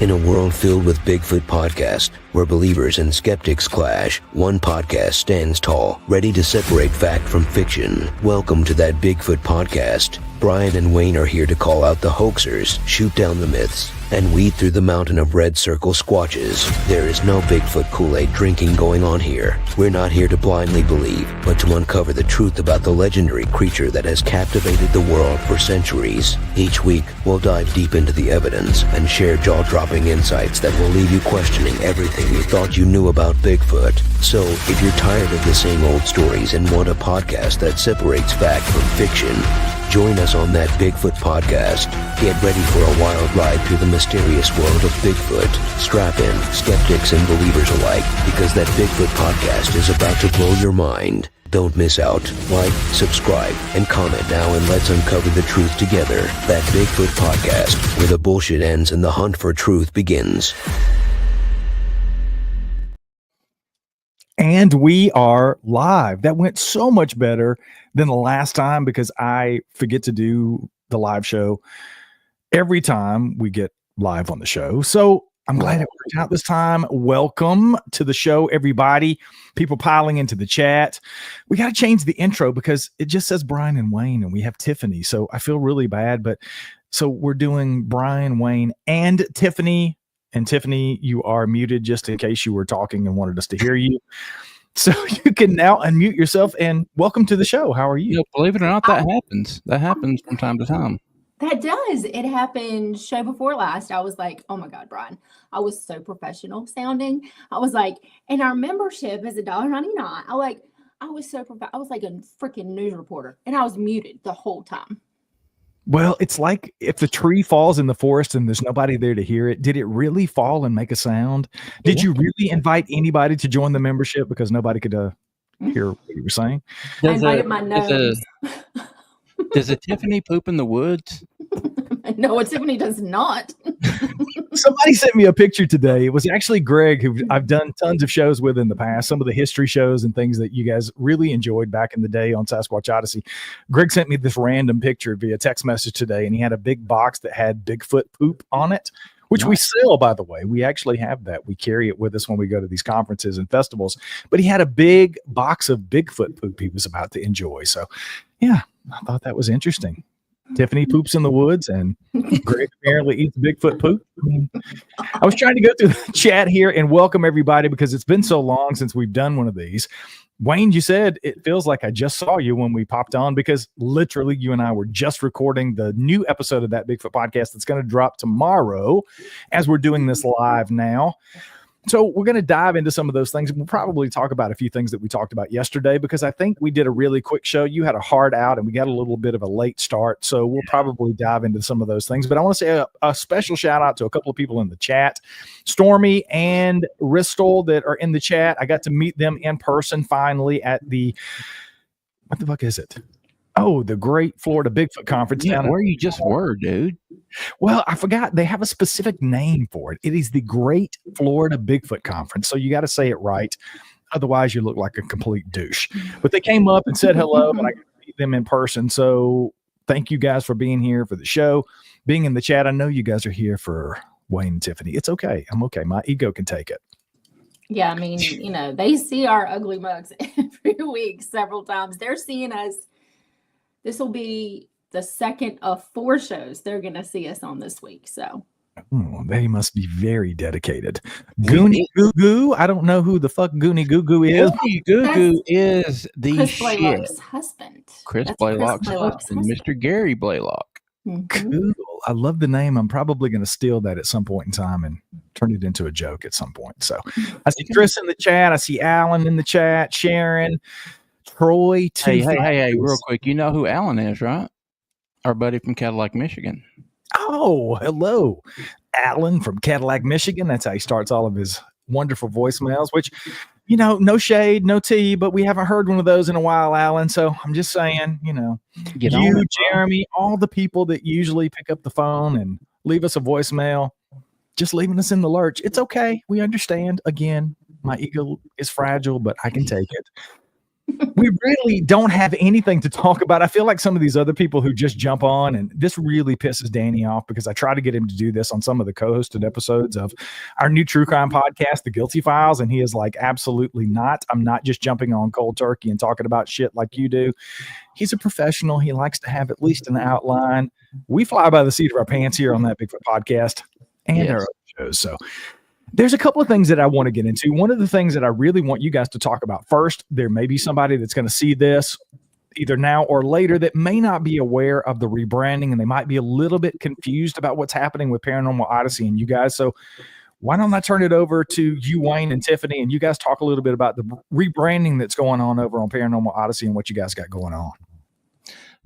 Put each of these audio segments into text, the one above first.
In a world filled with Bigfoot podcasts, where believers and skeptics clash, one podcast stands tall, ready to separate fact from fiction. Welcome to That Bigfoot Podcast. Brian and Wayne are here to call out the hoaxers, shoot down the myths, and weed through the mountain of red circle squatches. There is no Bigfoot Kool-Aid drinking going on here. We're not here to blindly believe, but to uncover the truth about the legendary creature that has captivated the world for centuries. Each week, we'll dive deep into the evidence and share jaw-dropping insights that will leave you questioning everything you thought you knew about Bigfoot. So, if you're tired of the same old stories and want a podcast that separates fact from fiction, join us on That Bigfoot Podcast. Get ready for a wild ride through the mysterious world of Bigfoot. Strap in, skeptics and believers alike, because That Bigfoot Podcast is about to blow your mind. Don't miss out. Like, subscribe, and comment now, and let's uncover the truth together. That Bigfoot Podcast, where the bullshit ends and the hunt for truth begins. And we are live. That went so much better than the last time because I forget to do the live show every time we get live on the show. So I'm glad it worked out this time. Welcome to the show, everybody. People piling into the chat. We got to change the intro because it just says Brian and Wayne, and we have Tiffany. So I feel really bad. But so we're doing Brian, Wayne, and Tiffany. And Tiffany, you are muted just in case you were talking and wanted us to hear you. So you can now unmute yourself and welcome to the show. How are you? Believe it or not, that happens. That happens from time to time. That does. It happened show before last. I was like, oh my God, Brian. I was so professional sounding. I was like, and our membership is $1.99. I was so I was like a freaking news reporter, and I was muted the whole time. Well, it's like if the tree falls in the forest and there's nobody there to hear it, did it really fall and make a sound? Did you really invite anybody to join the membership because nobody could hear what you were saying? I invited my nose. Does a Tiffany poop in the woods? No, a Tiffany does not. Somebody sent me a picture today. It was actually Greg, who I've done tons of shows with in the past, some of the history shows and things that you guys really enjoyed back in the day on Sasquatch Odyssey. Greg sent me this random picture via text message today, and he had a big box that had Bigfoot poop on it, which we sell, by the way. We actually have that. We carry it with us when we go to these conferences and festivals. But he had a big box of Bigfoot poop he was about to enjoy. So, yeah, I thought that was interesting. Tiffany poops in the woods, and Greg apparently eats Bigfoot poop. I was trying to go through the chat here and welcome everybody because it's been so long since we've done one of these. Wayne, you said it feels like I just saw you when we popped on because literally you and I were just recording the new episode of That Bigfoot Podcast that's going to drop tomorrow as we're doing this live now. So we're going to dive into some of those things. We'll probably talk about a few things that we talked about yesterday because I think we did a really quick show. You had a hard out and we got a little bit of a late start. So we'll probably dive into some of those things. But I want to say a special shout out to a couple of people in the chat, Stormy and Ristel, that are in the chat. I got to meet them in person finally at the, what the fuck is it? Oh, the Great Florida Bigfoot Conference. Yeah, where you just were, dude. Well, I forgot. They have a specific name for it. It is the Great Florida Bigfoot Conference. So you got to say it right. Otherwise, you look like a complete douche. But they came up and said hello, and I got to meet them in person. So thank you guys for being here for the show, being in the chat. I know you guys are here for Wayne and Tiffany. It's okay. I'm okay. My ego can take it. Yeah, I mean, they see our ugly mugs every week, several times. They're seeing us. This will be the second of 4 shows they're going to see us on this week. So they must be very dedicated. Goonie Goo Goo. I don't know who the fuck Goonie Goo Goo is. Goonie Goo Goo is the Chris shit. Blaylock's husband. Chris Blaylock's husband, Mr. Gary Blaylock. Mm-hmm. Cool. I love the name. I'm probably going to steal that at some point in time and turn it into a joke at some point. So I see Chris in the chat. I see Alan in the chat. Sharon. Troy, hey, real quick. You know who Alan is, right? Our buddy from Cadillac, Michigan. Oh, hello. Alan from Cadillac, Michigan. That's how he starts all of his wonderful voicemails, which, no shade, no tea, but we haven't heard one of those in a while, Alan. So I'm just saying, Jeremy, all the people that usually pick up the phone and leave us a voicemail, just leaving us in the lurch. It's okay. We understand. Again, my ego is fragile, but I can take it. We really don't have anything to talk about. I feel like some of these other people who just jump on, and this really pisses Danny off because I try to get him to do this on some of the co-hosted episodes of our new true crime podcast, The Guilty Files, and he is like, absolutely not. I'm not just jumping on cold turkey and talking about shit like you do. He's a professional. He likes to have at least an outline. We fly by the seat of our pants here on that Bigfoot podcast and our other shows. So there's a couple of things that I want to get into. One of the things that I really want you guys to talk about first, there may be somebody that's going to see this either now or later that may not be aware of the rebranding, and they might be a little bit confused about what's happening with Paranormal Odyssey and you guys. So why don't I turn it over to you, Wayne and Tiffany, and you guys talk a little bit about the rebranding that's going on over on Paranormal Odyssey and what you guys got going on.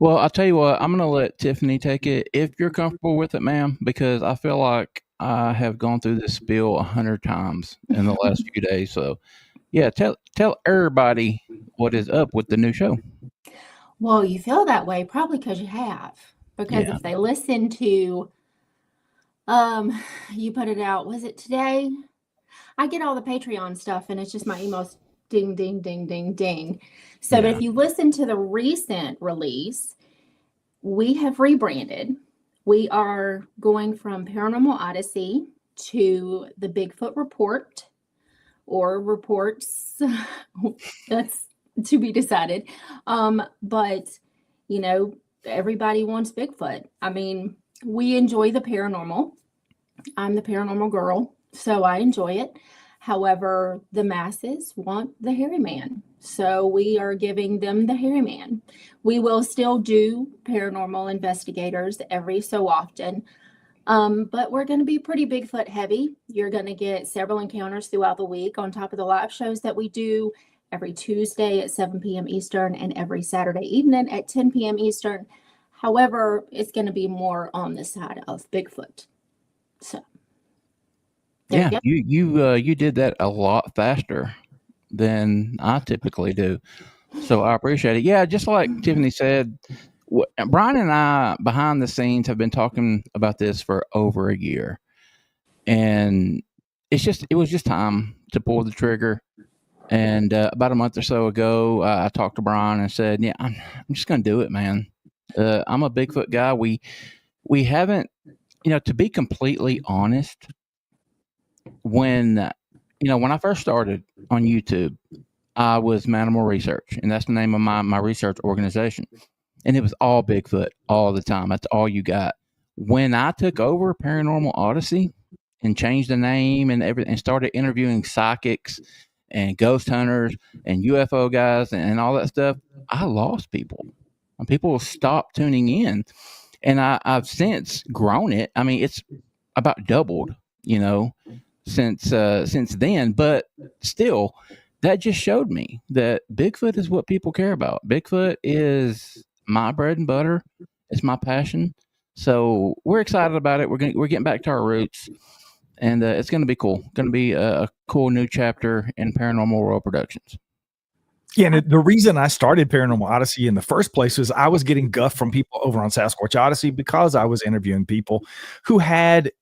Well, I'll tell you what, I'm going to let Tiffany take it if you're comfortable with it, ma'am, because I feel like I have gone through this spiel 100 times in the last few days. So, yeah, tell everybody what is up with the new show. Well, you feel that way probably because you have. Because if they listen to, you put it out, was it today? I get all the Patreon stuff, and it's just my emails ding, ding, ding, ding, ding. So but if you listen to the recent release, we have rebranded. We are going from Paranormal Odyssey to the Bigfoot Report, or reports. That's to be decided. But, you know, everybody wants Bigfoot. I mean, we enjoy the paranormal. I'm the paranormal girl, so I enjoy it. However, the masses want the hairy man. So we are giving them the hairy man. We will still do paranormal investigators every so often. But we're going to be pretty Bigfoot heavy. You're going to get several encounters throughout the week on top of the live shows that we do every Tuesday at 7 p.m. Eastern and every Saturday evening at 10 p.m. Eastern. However, it's going to be more on the side of Bigfoot. So. You did that a lot faster than I typically do. So I appreciate it. Yeah, just like Tiffany said, Brian and I behind the scenes have been talking about this for over a year. And it was just time to pull the trigger. And about a month or so ago, I talked to Brian and said, yeah, I'm just going to do it, man. I'm a Bigfoot guy. We haven't, to be completely honest, when I first started on YouTube, I was Manimal Research, and that's the name of my research organization. And it was all Bigfoot all the time. That's all you got. When I took over Paranormal Odyssey and changed the name and everything, and started interviewing psychics and ghost hunters and UFO guys and all that stuff, I lost people. And people stopped tuning in. And I've since grown it. I mean, it's about doubled, since then, but still, that just showed me that Bigfoot is what people care about. Bigfoot is my bread and butter. It's my passion. So we're excited about it. We're getting back to our roots, and it's going to be cool. Going to be a cool new chapter in Paranormal World Productions. Yeah, and the reason I started Paranormal Odyssey in the first place was I was getting guff from people over on Sasquatch Odyssey because I was interviewing people who had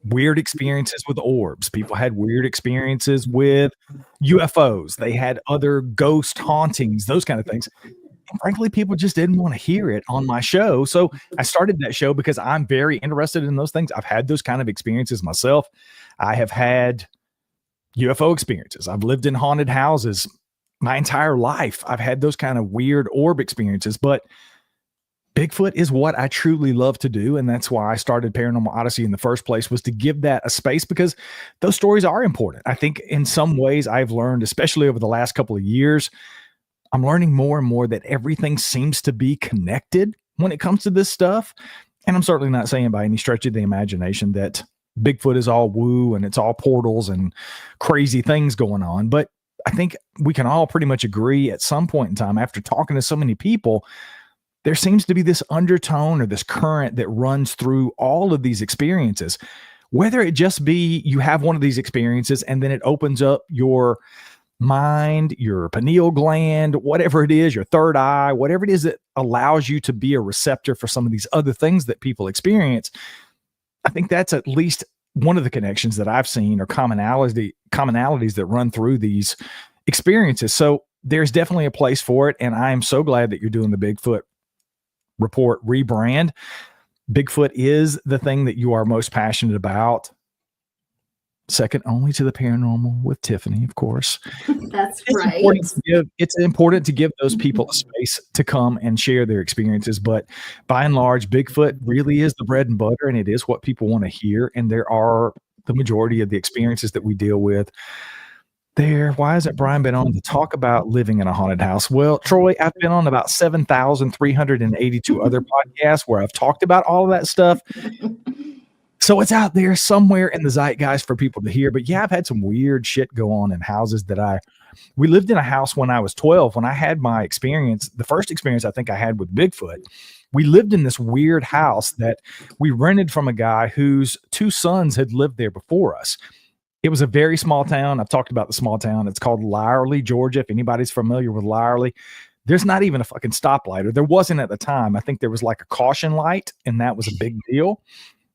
weird experiences with orbs. People had weird experiences with UFOs. They had other ghost hauntings, those kind of things. And frankly, people just didn't want to hear it on my show. So I started that show because I'm very interested in those things. I've had those kind of experiences myself. I have had UFO experiences. I've lived in haunted houses my entire life. I've had those kind of weird orb experiences, but Bigfoot is what I truly love to do. And that's why I started Paranormal Odyssey in the first place, was to give that a space, because those stories are important. I think in some ways I've learned, especially over the last couple of years, I'm learning more and more that everything seems to be connected when it comes to this stuff. And I'm certainly not saying by any stretch of the imagination that Bigfoot is all woo and it's all portals and crazy things going on. But I think we can all pretty much agree at some point in time, after talking to so many people, there seems to be this undertone or this current that runs through all of these experiences, whether it just be you have one of these experiences and then it opens up your mind, your pineal gland, whatever it is, your third eye, whatever it is that allows you to be a receptor for some of these other things that people experience. I think that's at least one of the connections that I've seen, or commonalities that run through these experiences. So there's definitely a place for it. And I am so glad that you're doing the Bigfoot report rebrand. Bigfoot is the thing that you are most passionate about. Second only to the paranormal with Tiffany, of course. That's It's right. it's important to give those people a space to come and share their experiences. But by and large, Bigfoot really is the bread and butter, and it is what people want to hear. And there are the majority of the experiences that we deal with there. Why hasn't Brian been on to talk about living in a haunted house? Well, Troy, I've been on about 7,382 other podcasts where I've talked about all of that stuff. So it's out there somewhere in the zeitgeist for people to hear. But yeah, I've had some weird shit go on in houses we lived in a house when I was 12, when I had my experience, the first experience I think I had with Bigfoot. We lived in this weird house that we rented from a guy whose 2 sons had lived there before us. It was a very small town. I've talked about the small town. It's called Lyerly, Georgia. If anybody's familiar with Lyerly, there's not even a fucking stoplight, or there wasn't at the time. I think there was like a caution light, and that was a big deal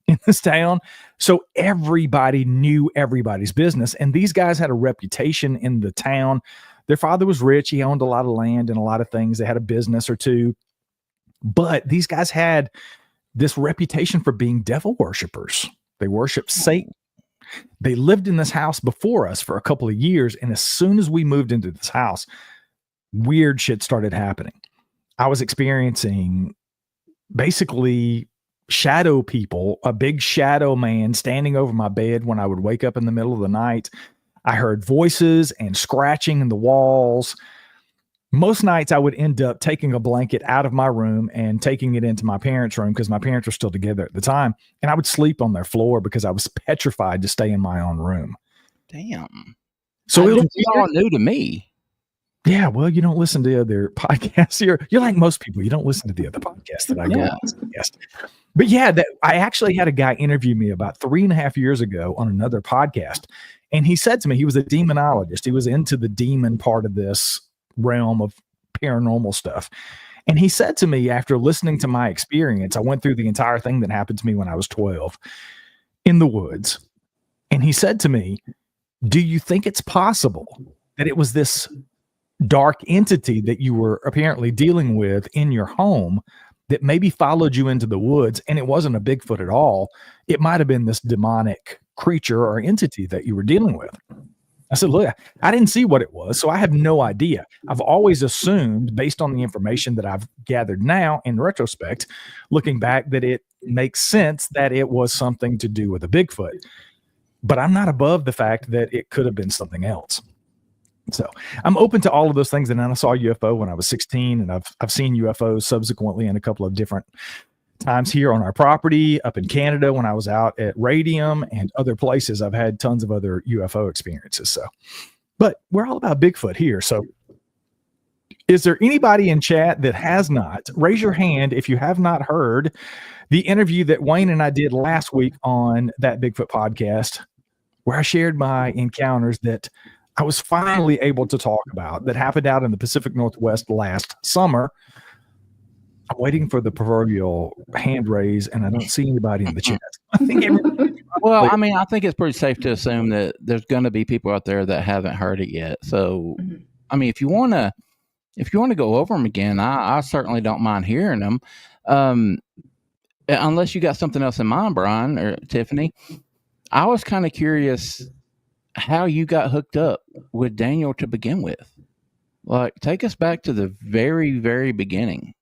in this town. So everybody knew everybody's business. And these guys had a reputation in the town. Their father was rich. He owned a lot of land and a lot of things. They had a business or two. But these guys had this reputation for being devil worshipers. They worshiped Satan. They lived in this house before us for a couple of years. And as soon as we moved into this house, weird shit started happening. I was experiencing basically shadow people, a big shadow man standing over my bed when I would wake up in the middle of the night. I heard voices and scratching in the walls. Most nights I would end up taking a blanket out of my room and taking it into my parents' room, because my parents were still together at the time. And I would sleep on their floor because I was petrified to stay in my own room. Damn. So it was all new to me. Yeah, well, you don't listen to other podcasts. You're like most people. You don't listen to the other podcasts that I go on. Yes. But yeah, I actually had a guy interview me about 3.5 years ago on another podcast. And he said to me, he was a demonologist. He was into the demon part of this realm of paranormal stuff. And he said to me, after listening to my experience, I went through the entire thing that happened to me when I was 12 in the woods. And he said to me, do you think it's possible that it was this dark entity that you were apparently dealing with in your home that maybe followed you into the woods, and it wasn't a Bigfoot at all? It might have been this demonic creature or entity that you were dealing with. I said, look, I didn't see what it was, so I have no idea. I've always assumed, based on the information that I've gathered now in retrospect, looking back, that it makes sense that it was something to do with a Bigfoot. But I'm not above the fact that it could have been something else. So I'm open to all of those things. And then I saw a UFO when I was 16, and I've seen UFOs subsequently in a couple of different times here on our property, up in Canada when I was out at Radium, and other places. I've had tons of other UFO experiences. So, but we're all about Bigfoot here. So is there anybody in chat that has not? Raise your hand if you have not heard the interview that Wayne and I did last week on that Bigfoot podcast, where I shared my encounters that I was finally able to talk about, that happened out in the Pacific Northwest last summer. I'm waiting for the proverbial hand raise, and I don't see anybody in the chat. I think well, I mean, I think it's pretty safe to assume that there's going to be people out there that haven't heard it yet. So, I mean, if you want to go over them again, I certainly don't mind hearing them. Unless you got something else in mind, Brian or Tiffany. I was kind of curious how you got hooked up with Daniel to begin with. Like, take us back to the very, very beginning.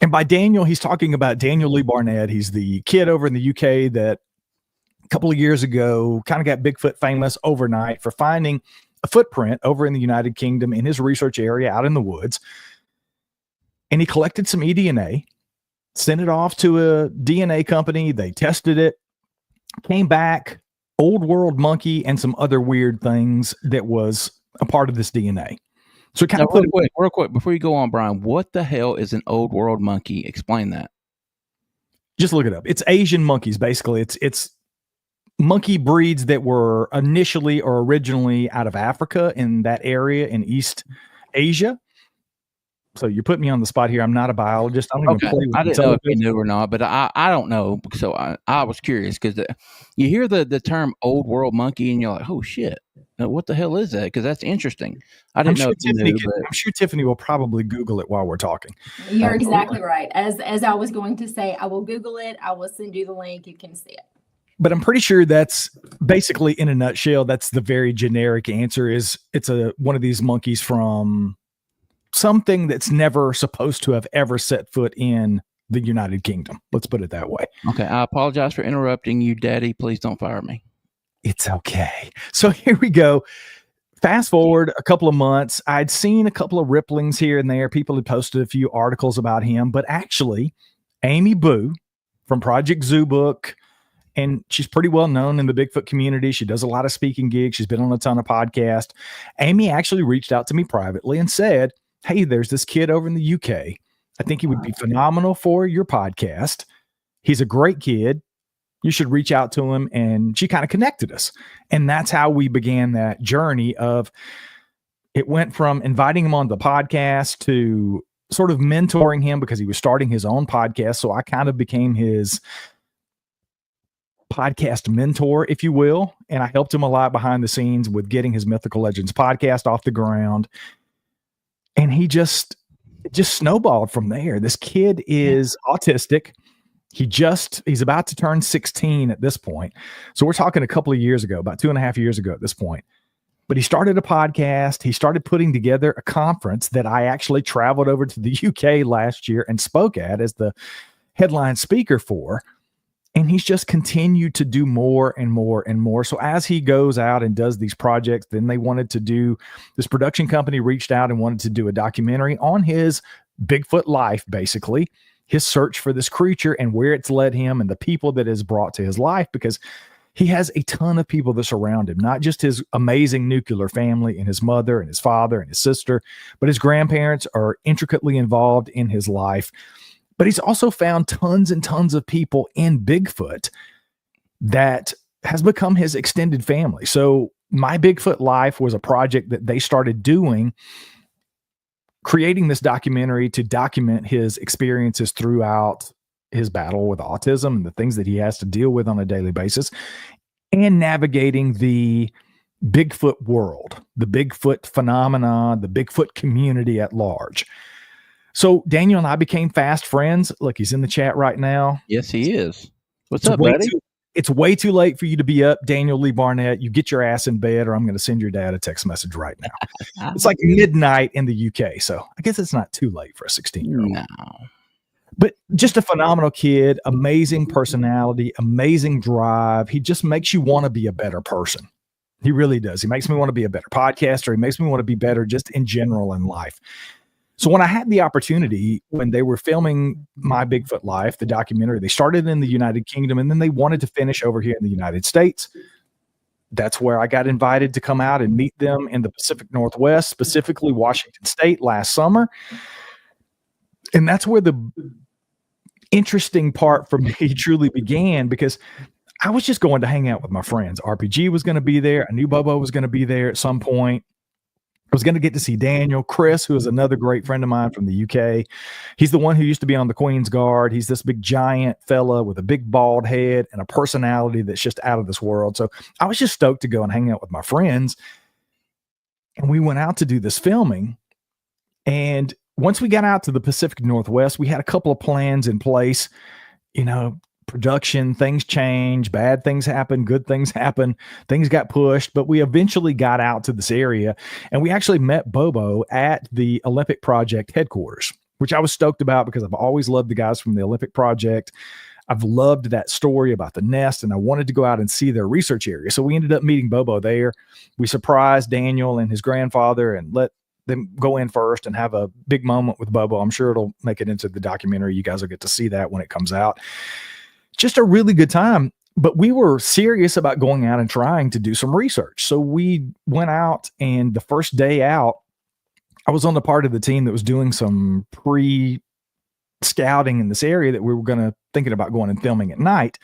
And by Daniel, he's talking about Daniel Lee Barnett. He's the kid over in the UK that a couple of years ago kind of got Bigfoot famous overnight for finding a footprint over in the United Kingdom in his research area out in the woods. And he collected some eDNA, sent it off to a DNA company. They tested it, came back, old world monkey, and some other weird things that was a part of this DNA. So kind of real quick, before you go on, Brian, what the hell is an old world monkey? Explain that. Just look it up. It's Asian monkeys, basically. It's monkey breeds that were initially or originally out of Africa, in that area in East Asia. So you put me on the spot here. I'm not a biologist. I don't even Okay. play with I didn't know if you intelligence. knew or not, but I don't know. So I was curious because you hear the term old world monkey and you're like, oh shit, what the hell is that? Because that's interesting. I didn't know if you knew, but I'm sure Tiffany will probably Google it while we're talking. You're exactly right. As I was going to say, I will Google it. I will send you the link. You can see it. But I'm pretty sure that's basically, in a nutshell, that's the very generic answer. Is it's one of these monkeys from something that's never supposed to have ever set foot in the United Kingdom. Let's put it that way. Okay. I apologize for interrupting you, Daddy. Please don't fire me. It's okay. So here we go. Fast forward a couple of months. I'd seen a couple of ripplings here and there. People had posted a few articles about him, but actually, Amy Boo from Project Zoo Book, and she's pretty well known in the Bigfoot community. She does a lot of speaking gigs. She's been on a ton of podcasts. Amy actually reached out to me privately and said, hey, there's this kid over in the UK. I think he would be phenomenal for your podcast. He's a great kid. You should reach out to him. And she kind of connected us. And that's how we began that journey of, it went from inviting him on the podcast to sort of mentoring him because he was starting his own podcast. So I kind of became his podcast mentor, if you will. And I helped him a lot behind the scenes with getting his Mythical Legends podcast off the ground. And he just snowballed from there. This kid is autistic. He's about to turn 16 at this point. So we're talking a couple of years ago, about 2.5 years ago at this point. But he started a podcast. He started putting together a conference that I actually traveled over to the UK last year and spoke at as the headline speaker for. And he's just continued to do more and more and more. So as he goes out and does these projects, then they wanted to do, this production company reached out and wanted to do a documentary on his Bigfoot life, basically, his search for this creature and where it's led him and the people that is brought to his life, because he has a ton of people that surround him, not just his amazing nuclear family and his mother and his father and his sister, but his grandparents are intricately involved in his life. But he's also found tons and tons of people in Bigfoot that has become his extended family. So My Bigfoot Life was a project that they started doing, creating this documentary to document his experiences throughout his battle with autism and the things that he has to deal with on a daily basis, and navigating the Bigfoot world, the Bigfoot phenomena, the Bigfoot community at large. So Daniel and I became fast friends. Look, he's in the chat right now. Yes, he is. What's up, buddy? It's way too late for you to be up, Daniel Lee Barnett. You get your ass in bed, or I'm going to send your dad a text message right now. It's like midnight in the UK, so I guess it's not too late for a 16-year-old. No. But just a phenomenal kid, amazing personality, amazing drive. He just makes you want to be a better person. He really does. He makes me want to be a better podcaster. He makes me want to be better just in general in life. So when I had the opportunity, when they were filming My Bigfoot Life, the documentary, they started in the United Kingdom and then they wanted to finish over here in the United States. That's where I got invited to come out and meet them in the Pacific Northwest, specifically Washington State last summer. And that's where the interesting part for me truly began, because I was just going to hang out with my friends. RPG was going to be there. I knew Bobo was going to be there at some point. I was going to get to see Daniel. Chris, who is another great friend of mine from the UK. He's the one who used to be on the Queen's Guard. He's this big giant fella with a big bald head and a personality that's just out of this world. So I was just stoked to go and hang out with my friends. And we went out to do this filming. And once we got out to the Pacific Northwest, we had a couple of plans in place. You know, production, things change, bad things happen, good things happen, things got pushed, but we eventually got out to this area and we actually met Bobo at the Olympic Project headquarters, which I was stoked about because I've always loved the guys from the Olympic Project. I've loved that story about the nest and I wanted to go out and see their research area. So we ended up meeting Bobo there. We surprised Daniel and his grandfather and let them go in first and have a big moment with Bobo. I'm sure it'll make it into the documentary. You guys will get to see that when it comes out. Just a really good time, but we were serious about going out and trying to do some research. So we went out, and the first day out, I was on the part of the team that was doing some pre-scouting in this area that we were thinking about going and filming at night.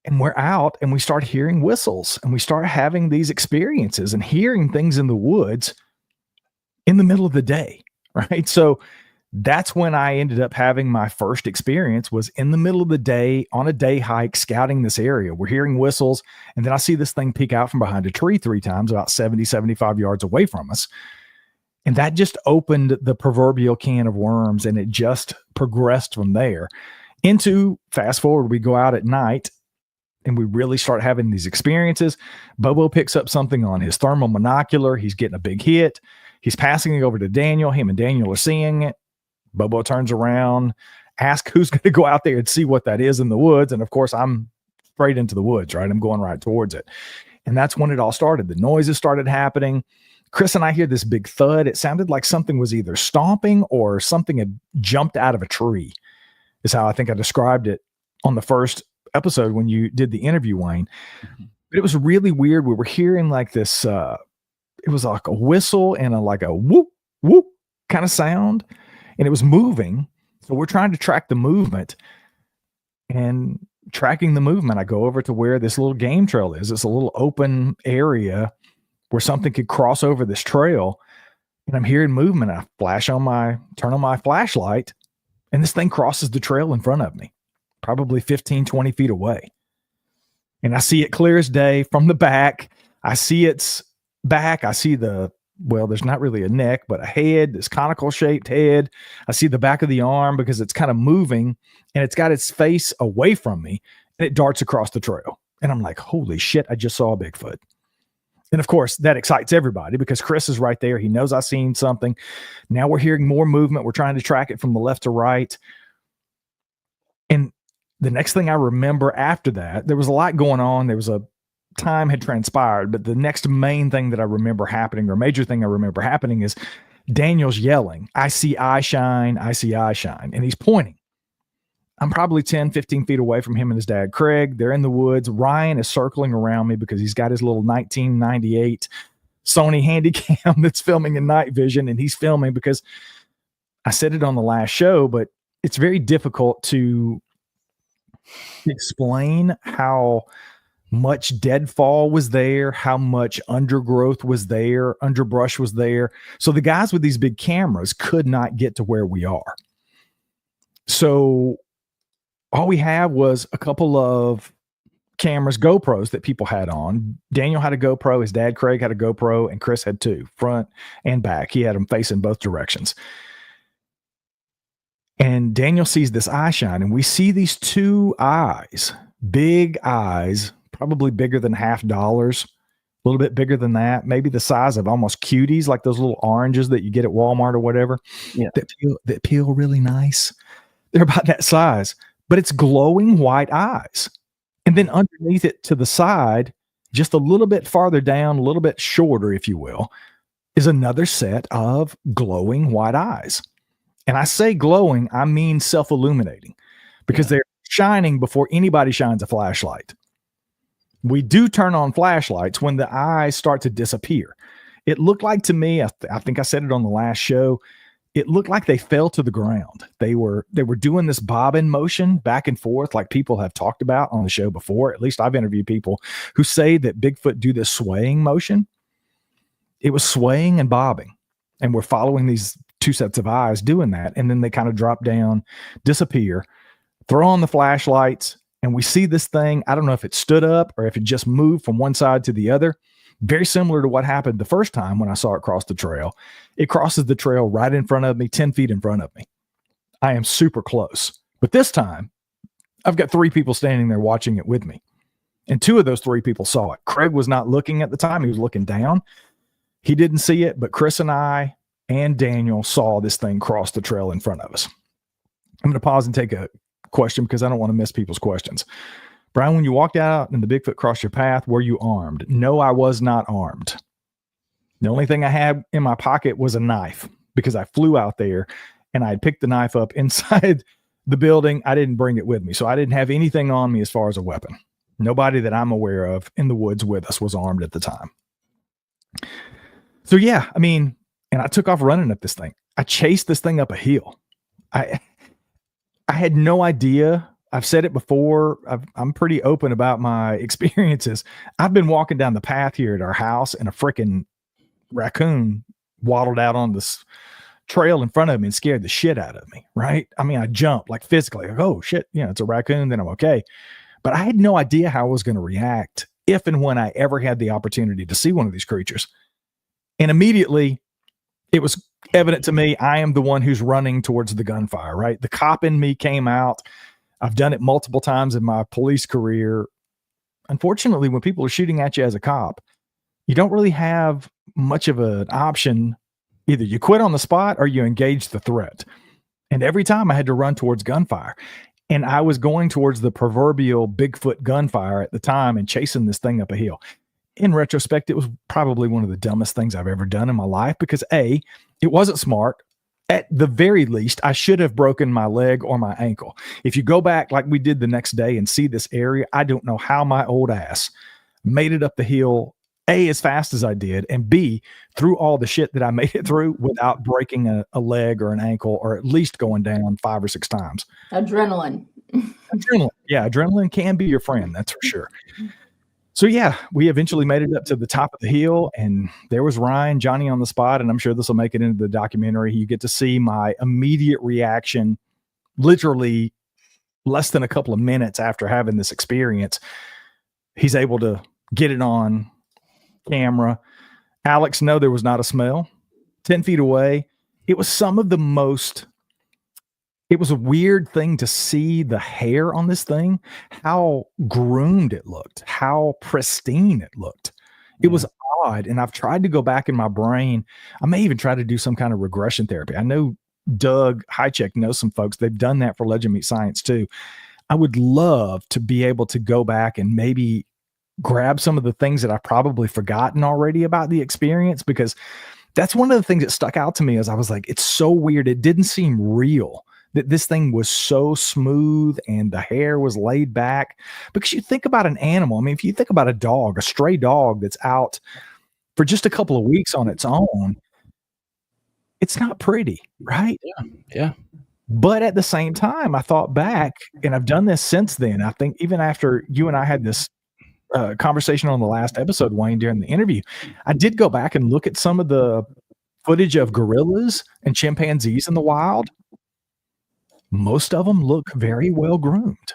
And we're out and we start hearing whistles and we start having these experiences and hearing things in the woods in the middle of the day. right? So that's when I ended up having my first experience, was in the middle of the day on a day hike scouting this area. We're hearing whistles, and then I see this thing peek out from behind a tree 3 times, about 70, 75 yards away from us. And that just opened the proverbial can of worms, and it just progressed from there into, fast forward, we go out at night and we really start having these experiences. Bobo picks up something on his thermal monocular. He's getting a big hit. He's passing it over to Daniel. Him and Daniel are seeing it. Bobo turns around, asks who's going to go out there and see what that is in the woods. And of course, I'm straight into the woods, right? I'm going right towards it. And that's when it all started. The noises started happening. Chris and I hear this big thud. It sounded like something was either stomping or something had jumped out of a tree, is how I think I described it on the first episode when you did the interview, Wayne. But it was really weird. We were hearing like this, it was like a whistle and like a whoop, whoop kind of sound. And it was moving. So we're trying to track the movement, and tracking the movement, I go over to where this little game trail is. It's a little open area where something could cross over this trail, and I'm hearing movement. I turn on my flashlight, and this thing crosses the trail in front of me, probably 15, 20 feet away. And I see it clear as day from the back. I see its back. I see there's not really a neck, but a head, this conical shaped head. I see the back of the arm because it's kind of moving, and it's got its face away from me, and it darts across the trail. And I'm like, holy shit, I just saw a Bigfoot. And of course, that excites everybody because Chris is right there. He knows I've seen something. Now we're hearing more movement. We're trying to track it from the left to right. And the next thing I remember after that, there was a lot going on. There was a time had transpired, but the next main thing that I remember happening, or major thing I remember happening, is Daniel's yelling, I see eye shine, I see eye shine. And he's pointing. I'm probably 10, 15 feet away from him and his dad, Craig. They're in the woods. Ryan is circling around me because he's got his little 1998 Sony Handycam that's filming in night vision. And he's filming because I said it on the last show, but it's very difficult to explain how much deadfall was there, how much undergrowth was there, underbrush was there. So the guys with these big cameras could not get to where we are. So all we had was a couple of cameras, GoPros that people had on. Daniel had a GoPro, his dad Craig had a GoPro, and Chris had 2, front and back. He had them facing both directions. And Daniel sees this eye shine, and we see these 2 eyes, big eyes, probably bigger than $50, a little bit bigger than that, maybe the size of almost cuties, like those little oranges that you get at Walmart or whatever. Yeah, that peel really nice. They're about that size, but it's glowing white eyes. And then underneath it to the side, just a little bit farther down, a little bit shorter, if you will, is another set of glowing white eyes. And I say glowing, I mean self-illuminating, because they're shining before anybody shines a flashlight. We do turn on flashlights when the eyes start to disappear. It looked like to me, I think I said it on the last show, it looked like they fell to the ground. They were doing this bobbing motion back and forth like people have talked about on the show before. At least I've interviewed people who say that Bigfoot do this swaying motion. It was swaying and bobbing, and we're following these 2 sets of eyes doing that. And then they kind of drop down, disappear, throw on the flashlights, and we see this thing. I don't know if it stood up or if it just moved from one side to the other. Very similar to what happened the first time when I saw it cross the trail. It crosses the trail right in front of me, 10 feet in front of me. I am super close. But this time, I've got 3 people standing there watching it with me. And 2 of those 3 people saw it. Craig was not looking at the time. He was looking down. He didn't see it, but Chris and I and Daniel saw this thing cross the trail in front of us. I'm going to pause and take a question because I don't want to miss people's questions. Brian, when you walked out and the Bigfoot crossed your path, were you armed? No, I was not armed. The only thing I had in my pocket was a knife because I flew out there and I had picked the knife up inside the building. I didn't bring it with me. So I didn't have anything on me as far as a weapon. Nobody that I'm aware of in the woods with us was armed at the time. So yeah, I mean, and I took off running at this thing. I chased this thing up a hill. I had no idea. I've said it before. I'm pretty open about my experiences. I've been walking down the path here at our house and a freaking raccoon waddled out on this trail in front of me and scared the shit out of me, right? I mean, I jumped like physically, like, oh shit, it's a raccoon, then I'm okay. But I had no idea how I was going to react if and when I ever had the opportunity to see one of these creatures. And immediately it was evident to me, I am the one who's running towards the gunfire, right? The cop in me came out. I've done it multiple times in my police career. Unfortunately, when people are shooting at you as a cop, you don't really have much of an option. Either you quit on the spot or you engage the threat. And every time I had to run towards gunfire. And I was going towards the proverbial Bigfoot gunfire at the time and chasing this thing up a hill. In retrospect, it was probably one of the dumbest things I've ever done in my life because A, it wasn't smart. At the very least, I should have broken my leg or my ankle. If you go back like we did the next day and see this area, I don't know how my old ass made it up the hill, A, as fast as I did, and B, through all the shit that I made it through without breaking a leg or an ankle or at least going down 5 or 6 times. Adrenaline. Yeah, adrenaline can be your friend, that's for sure. So yeah, we eventually made it up to the top of the hill, and there was Ryan, Johnny on the spot, and I'm sure this will make it into the documentary. You get to see my immediate reaction, literally less than a couple of minutes after having this experience. He's able to get it on camera. Alex, no, there was not a smell. 10 feet away. It was it was a weird thing to see the hair on this thing, how groomed it looked, how pristine it looked. It was odd. And I've tried to go back in my brain. I may even try to do some kind of regression therapy. I know Doug Highcheck knows some folks. They've done that for Legend Meet Science too. I would love to be able to go back and maybe grab some of the things that I've probably forgotten already about the experience, because that's one of the things that stuck out to me as I was like, it's so weird. It didn't seem real. That this thing was so smooth and the hair was laid back. Because you think about an animal. I mean, if you think about a dog, a stray dog that's out for just a couple of weeks on its own, it's not pretty, right? Yeah. But at the same time, I thought back, and I've done this since then. I think even after you and I had this conversation on the last episode, Wayne, during the interview, I did go back and look at some of the footage of gorillas and chimpanzees in the wild. Most of them look very well groomed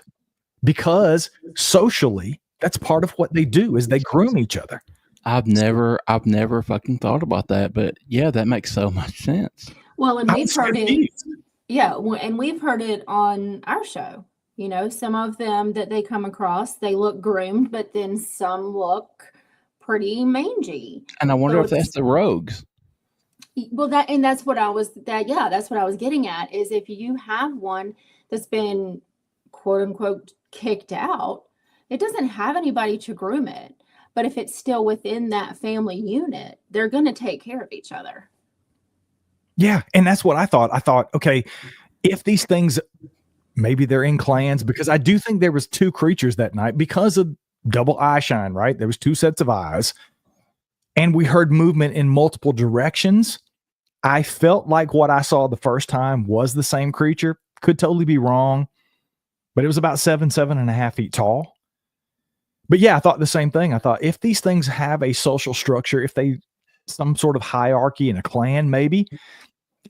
because socially, that's part of what they do is they groom each other. I've never fucking thought about that, but yeah, that makes so much sense. Well, and we've heard it. Yeah, and we've heard it on our show. Some of them that they come across, they look groomed, but then some look pretty mangy. And I wonder if that's the rogues. Well, that's what I was getting at, is if you have one that's been quote unquote kicked out, it doesn't have anybody to groom it. But if it's still within that family unit, they're going to take care of each other. Yeah. And that's what I thought. I thought, okay, if these things, maybe they're in clans, because I do think there was 2 creatures that night because of double eye shine, right? There was 2 sets of eyes. And we heard movement in multiple directions. I felt like what I saw the first time was the same creature. Could totally be wrong, but it was about 7.5 feet tall. But yeah, I thought the same thing. I thought if these things have a social structure, if they some sort of hierarchy in a clan, maybe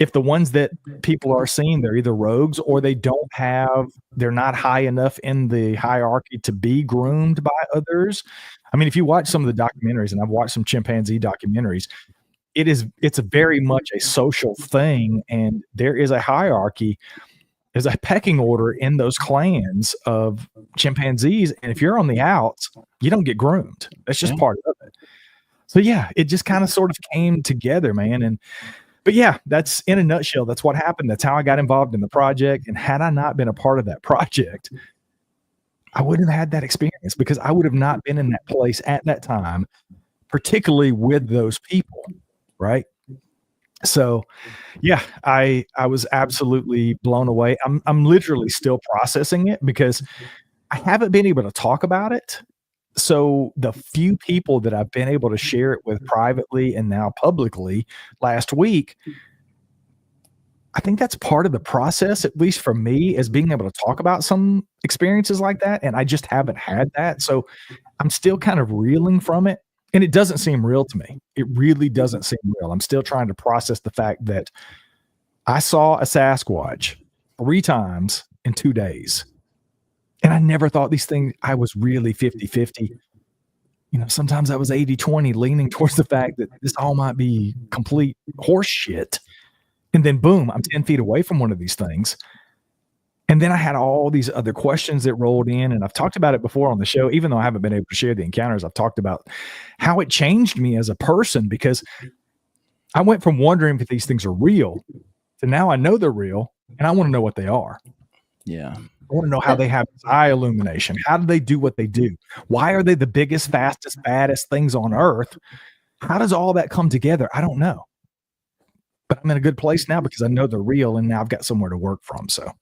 if the ones that people are seeing, they're either rogues or they're not high enough in the hierarchy to be groomed by others. I mean, if you watch some of the documentaries, and I've watched some chimpanzee documentaries, it's a very much a social thing. And there is a hierarchy, there's a pecking order in those clans of chimpanzees. And if you're on the outs, you don't get groomed. That's just part of it. So yeah, it just kind of sort of came together, man. But yeah, that's in a nutshell. That's what happened. That's how I got involved in the project. And had I not been a part of that project, I wouldn't have had that experience, because I would have not been in that place at that time, particularly with those people. Right. So yeah, I was absolutely blown away. I'm literally still processing it because I haven't been able to talk about it. So the few people that I've been able to share it with privately and now publicly last week, I think that's part of the process, at least for me, is being able to talk about some experiences like that. And I just haven't had that. So I'm still kind of reeling from it. And it doesn't seem real to me. It really doesn't seem real. I'm still trying to process the fact that I saw a Sasquatch 3 times in 2 days. And I never thought these things, I was really 50-50. Sometimes I was 80-20, leaning towards the fact that this all might be complete horse shit. And then boom, I'm 10 feet away from one of these things. And then I had all these other questions that rolled in, and I've talked about it before on the show, even though I haven't been able to share the encounters. I've talked about how it changed me as a person, because I went from wondering if these things are real to now I know they're real, and I want to know what they are. Yeah. I want to know how they have eye illumination. How do they do what they do? Why are they the biggest, fastest, baddest things on earth? How does all that come together? I don't know. But I'm in a good place now because I know they're real, and now I've got somewhere to work from. So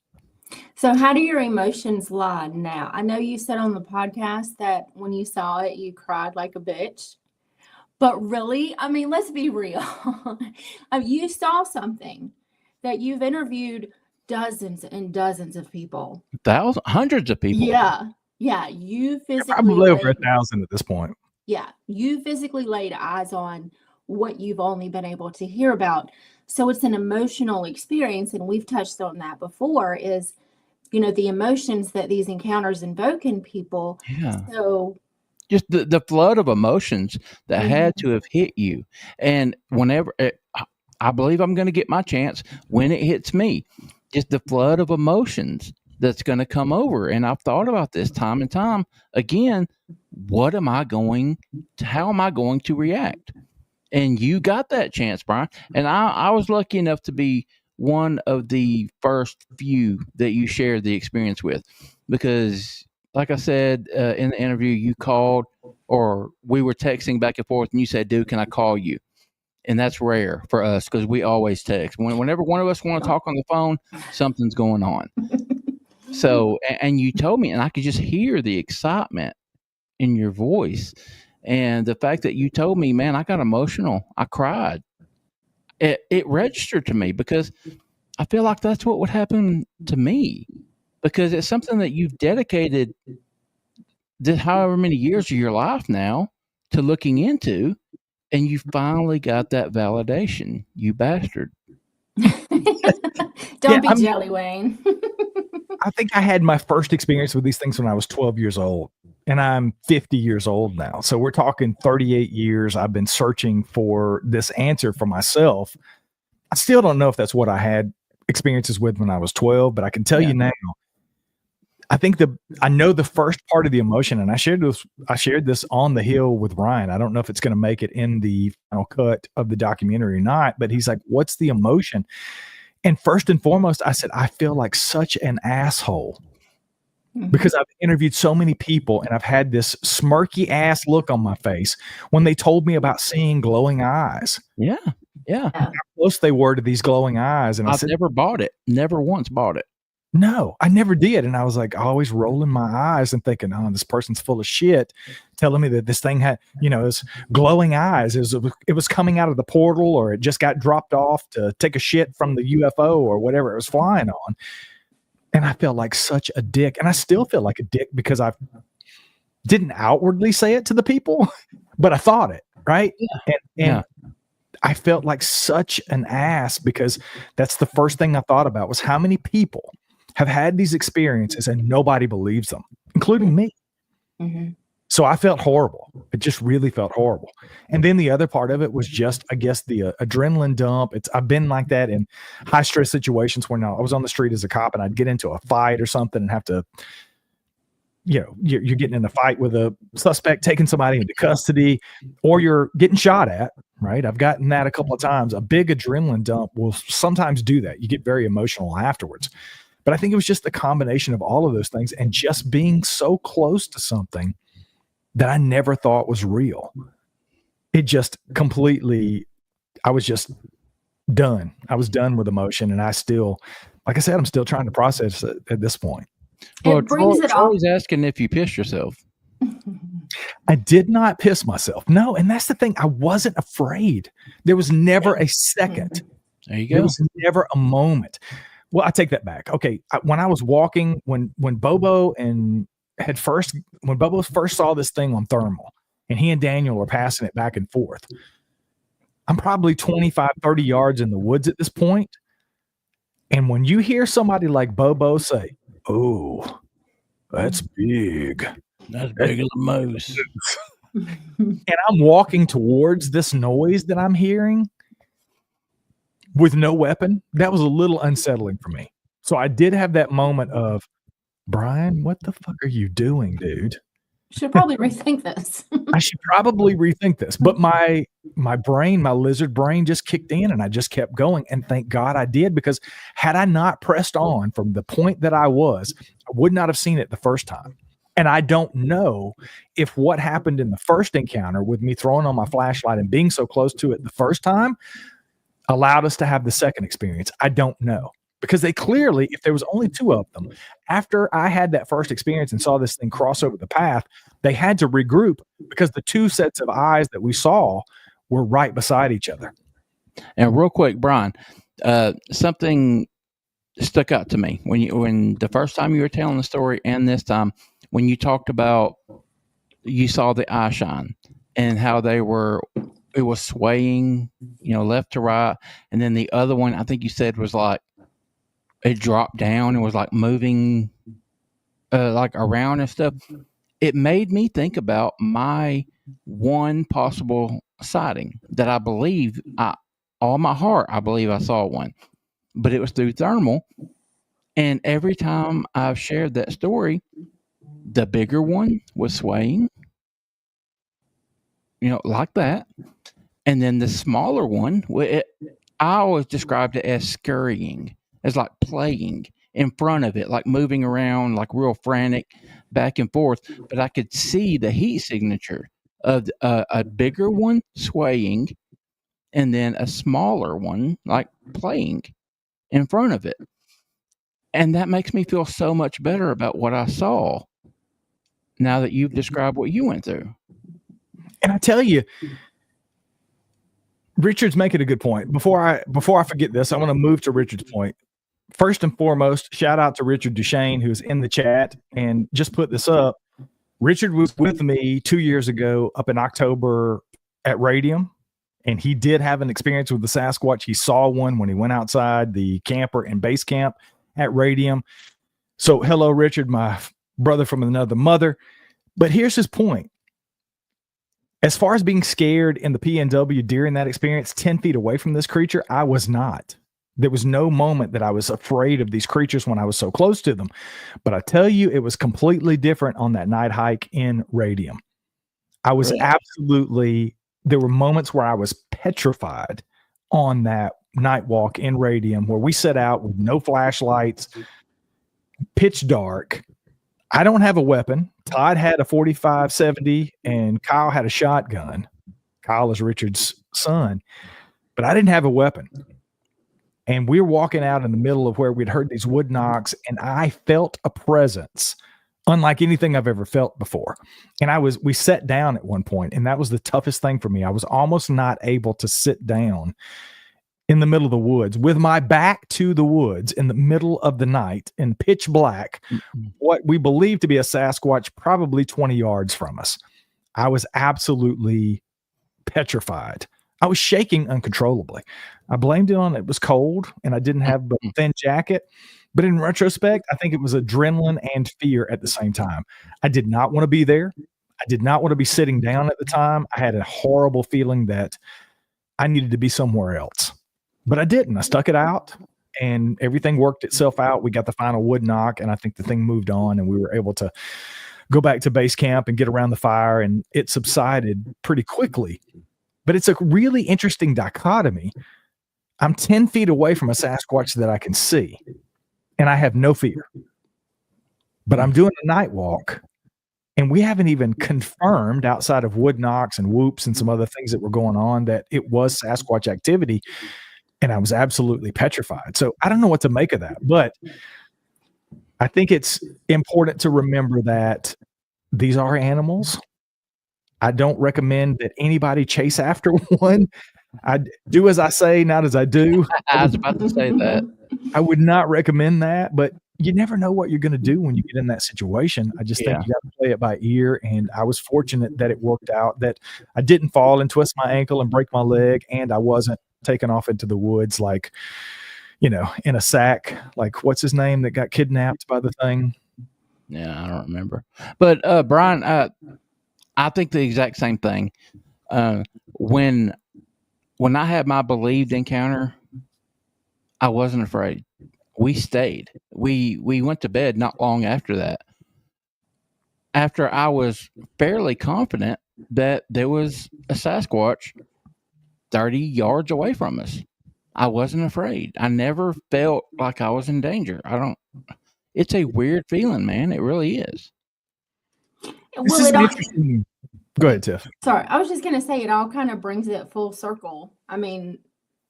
how do your emotions lie now? I know you said on the podcast that when you saw it, you cried like a bitch. But really, I mean, let's be real. You saw something that you've interviewed dozens and dozens of people. Thousands, hundreds of people. Yeah. You physically probably over 1,000 at this point. Yeah. You physically laid eyes on what you've only been able to hear about. So it's an emotional experience. And we've touched on that before, is, the emotions that these encounters invoke in people. Yeah. So just the flood of emotions that had to have hit you. And whenever I believe I'm going to get my chance when it hits me, just the flood of emotions that's going to come over. And I've thought about this time and time again. How am I going to react? And you got that chance, Brian. And I was lucky enough to be one of the first few that you shared the experience with, because like I said, in the interview, you called, or we were texting back and forth, and you said, dude, can I call you? And that's rare for us because we always text. Whenever one of us want to talk on the phone, something's going on. So, and you told me, and I could just hear the excitement in your voice. And the fact that you told me, man, I got emotional. I cried. It registered to me, because I feel like that's what would happen to me, because it's something that you've dedicated however many years of your life now to looking into. And you finally got that validation, you bastard. Don't be jelly, Wayne. I think I had my first experience with these things when I was 12 years old, and I'm 50 years old now. So we're talking 38 years. I've been searching for this answer for myself. I still don't know if that's what I had experiences with when I was 12, but I can tell you now, I think I know the first part of the emotion, and I shared this on the Hill with Ryan. I don't know if it's going to make it in the final cut of the documentary or not, but he's like, what's the emotion? And first and foremost, I said, I feel like such an asshole, because I've interviewed so many people, and I've had this smirky ass look on my face when they told me about seeing glowing eyes. Yeah. How close they were to these glowing eyes. And I've never bought it. Never once bought it. No, I never did. And I was like, always rolling my eyes and thinking, oh, this person's full of shit, telling me that this thing had, this glowing eyes. It was coming out of the portal, or it just got dropped off to take a shit from the UFO or whatever it was flying on. And I felt like such a dick. And I still feel like a dick because I didn't outwardly say it to the people, but I thought it, right? And I felt like such an ass, because that's the first thing I thought about, was how many people have had these experiences and nobody believes them, including me. Mm-hmm. So I felt horrible. It just really felt horrible. And then the other part of it was just, I guess, the adrenaline dump. I've been like that in high stress situations when I was on the street as a cop, and I'd get into a fight or something and have to, you're getting in a fight with a suspect, taking somebody into custody, or you're getting shot at, right? I've gotten that a couple of times. A big adrenaline dump will sometimes do that. You get very emotional afterwards. But I think it was just the combination of all of those things, and just being so close to something that I never thought was real. It just completely, I was just done. I was done with emotion, and I still, like I said, I'm still trying to process it at this point. Well, Troy's asking if you pissed yourself. I did not piss myself. No, and that's the thing. I wasn't afraid. There was never a second. There you go. There was never a moment. Well, I take that back. Okay, when I was walking, when Bobo first saw this thing on thermal, and he and Daniel were passing it back and forth, I'm probably 25, 30 yards in the woods at this point. And when you hear somebody like Bobo say, "Oh, that's big," That's big as a moose. and I'm walking towards this noise that I'm hearing with no weapon, that was a little unsettling for me. So I did have that moment of, Brian, what the fuck are you doing, dude? Should probably rethink this. I should probably rethink this. But my brain, my lizard brain just kicked in and I just kept going. And thank God I did, because had I not pressed on from the point that I was, I would not have seen it the first time. And I don't know if what happened in the first encounter with me throwing on my flashlight and being so close to it the first time allowed us to have the second experience. I don't know. Because they clearly, if there was only two of them, after I had that first experience and saw this thing cross over the path, they had to regroup because the two sets of eyes that we saw were right beside each other. And real quick, Brian, something stuck out to me when the first time you were telling the story and this time when you talked about you saw the eye shine and how it was swaying, left to right, and then the other one I think you said was like it dropped down and was like moving like around and stuff. It made me think about my one possible sighting that I believe all my heart, I believe I saw one, but it was through thermal. And every time I've shared that story, the bigger one was swaying, like that. And then the smaller one, I always described it as scurrying, as like playing in front of it, like moving around, like real frantic back and forth. But I could see the heat signature of a bigger one swaying and then a smaller one like playing in front of it. And that makes me feel so much better about what I saw now that you've described what you went through. And I tell you, Richard's making a good point. Before I forget this, I want to move to Richard's point. First and foremost, shout out to Richard Duchesne, who's in the chat and just put this up. Richard was with me 2 years ago up in October at Radium, and he did have an experience with the Sasquatch. He saw one when he went outside the camper and base camp at Radium. So hello, Richard, my brother from another mother. But here's his point. As far as being scared in the PNW during that experience, 10 feet away from this creature, I was not. There was no moment that I was afraid of these creatures when I was so close to them. But I tell you, it was completely different on that night hike in Radium. I was absolutely, there were moments where I was petrified on that night walk in Radium where we set out with no flashlights, pitch dark. I don't have a weapon. Todd had a 45-70 and Kyle had a shotgun. Kyle is Richard's son, but I didn't have a weapon. And we were walking out in the middle of where we'd heard these wood knocks, and I felt a presence unlike anything I've ever felt before. And we sat down at one point, and that was the toughest thing for me. I was almost not able to sit down in the middle of the woods with my back to the woods in the middle of the night in pitch black, what we believe to be a Sasquatch probably 20 yards from us. I was absolutely petrified. I was shaking uncontrollably. I blamed it on it was cold and I didn't have a thin jacket. But in retrospect, I think it was adrenaline and fear at the same time. I did not want to be there. I did not want to be sitting down at the time. I had a horrible feeling that I needed to be somewhere else. But I didn't. I stuck it out and everything worked itself out. We got the final wood knock and I think the thing moved on and we were able to go back to base camp and get around the fire, and it subsided pretty quickly. But it's a really interesting dichotomy. I'm 10 feet away from a Sasquatch that I can see, and I have no fear. But I'm doing a night walk, and we haven't even confirmed outside of wood knocks and whoops and some other things that were going on that it was Sasquatch activity, and I was absolutely petrified. So I don't know what to make of that, but I think it's important to remember that these are animals. I don't recommend that anybody chase after one. I do as I say, not as I do. I was about to say that. I would not recommend that, but you never know what you're going to do when you get in that situation. I just think you got to play it by ear. And I was fortunate that it worked out, that I didn't fall and twist my ankle and break my leg, and I wasn't taken off into the woods like, in a sack. Like, what's his name that got kidnapped by the thing? Yeah, I don't remember. But Brian, I think the exact same thing. When I had my believed encounter, I wasn't afraid. We stayed. We went to bed not long after that. After I was fairly confident that there was a Sasquatch 30 yards away from us. I wasn't afraid. I never felt like I was in danger. It's a weird feeling, man. It really is. This is interesting. Go ahead, Tiff. Sorry, I was just going to say it all kind of brings it full circle. I mean,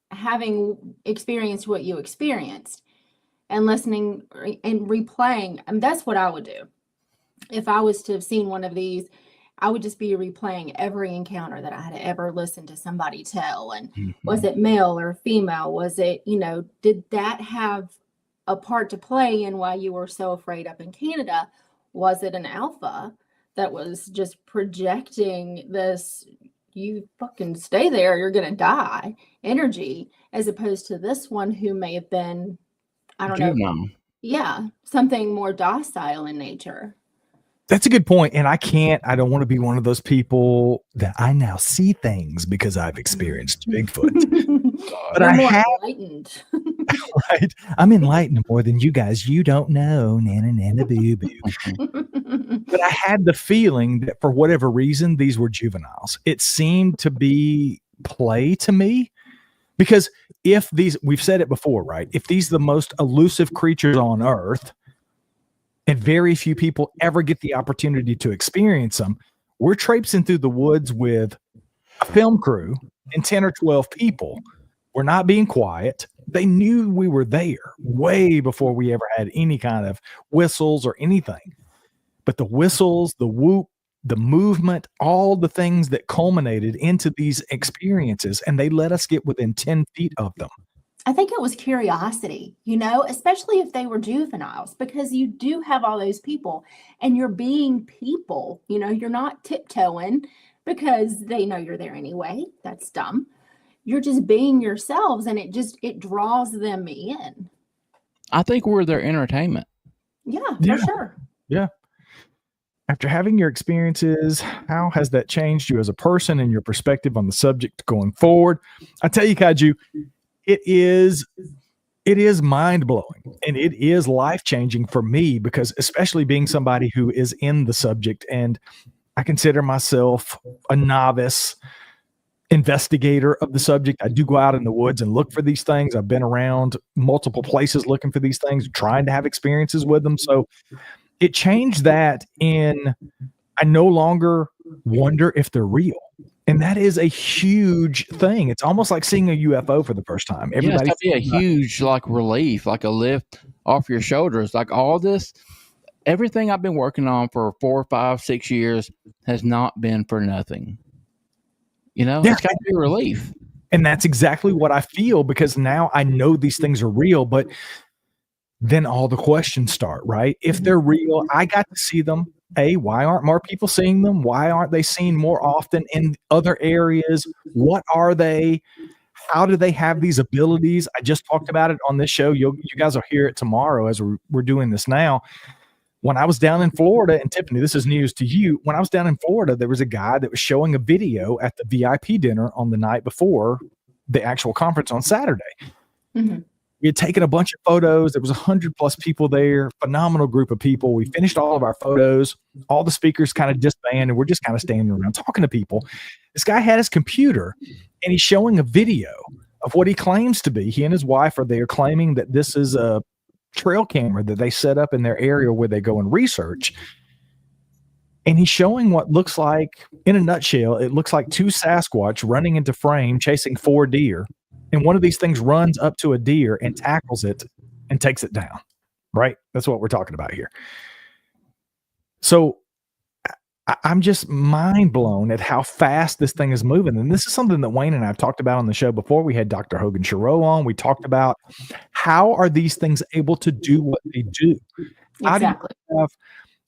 having experienced what you experienced and listening and replaying, that's what I would do. If I was to have seen one of these, I would just be replaying every encounter that I had ever listened to somebody tell. And was it male or female? Was it, did that have a part to play in why you were so afraid up in Canada? Was it an alpha that was just projecting this, you fucking stay there, you're going to die energy, as opposed to this one who may have been, I don't know. Yeah, something more docile in nature. That's a good point. And I don't want to be one of those people that I now see things because I've experienced Bigfoot. But I have enlightened. Right. I'm enlightened more than you guys. You don't know. Nana, nana, boo, boo. But I had the feeling that for whatever reason, these were juveniles. It seemed to be play to me. Because we've said it before, right? If these are the most elusive creatures on Earth, and very few people ever get the opportunity to experience them, we're traipsing through the woods with a film crew and 10 or 12 people. We're not being quiet. They knew we were there way before we ever had any kind of whistles or anything. But the whistles, the whoop, the movement, all the things that culminated into these experiences, and they let us get within 10 feet of them. I think it was curiosity, especially if they were juveniles, because you do have all those people and you're being people, you're not tiptoeing because they know you're there anyway. That's dumb. You're just being yourselves, and it draws them in. I think we're their entertainment. Yeah, for sure. Yeah. After having your experiences, how has that changed you as a person and your perspective on the subject going forward? I tell you, Kaiju, it is mind-blowing, and it is life-changing for me, because especially being somebody who is in the subject, and I consider myself a novice investigator of the subject. I do go out in the woods and look for these things. I've been around multiple places looking for these things, trying to have experiences with them. So it changed that I no longer wonder if they're real. And that is a huge thing. It's almost like seeing a UFO for the first time. Everybody be a huge relief, like a lift off your shoulders. Like all this, everything I've been working on for 4, 5, 6 years has not been for nothing. It's got to be a relief. And that's exactly what I feel, because now I know these things are real, but then all the questions start, right? If they're real, I got to see them. Why aren't more people seeing them? Why aren't they seen more often in other areas? What are they? How do they have these abilities? I just talked about it on this show. You guys will hear it tomorrow as we're doing this now. When I was down in Florida, and Tiffany, this is news to you. When I was down in Florida, there was a guy that was showing a video at the VIP dinner on the night before the actual conference on Saturday. Mm-hmm. We had taken a bunch of photos. There was 100+ people there, phenomenal group of people. We finished all of our photos. All the speakers kind of disbanded, and we're just kind of standing around talking to people. This guy had his computer, and he's showing a video of what he claims to be. He and his wife are there claiming that this is a trail camera that they set up in their area where they go and research. And he's showing what looks like, in a nutshell, it looks like 2 Sasquatch running into frame, chasing 4 deer. And one of these things runs up to a deer and tackles it and takes it down, right? That's what we're talking about here. So I'm just mind blown at how fast this thing is moving. And this is something that Wayne and I have talked about on the show before. We had Dr. Hogan Chiro on. We talked about how are these things able to do what they do? Exactly.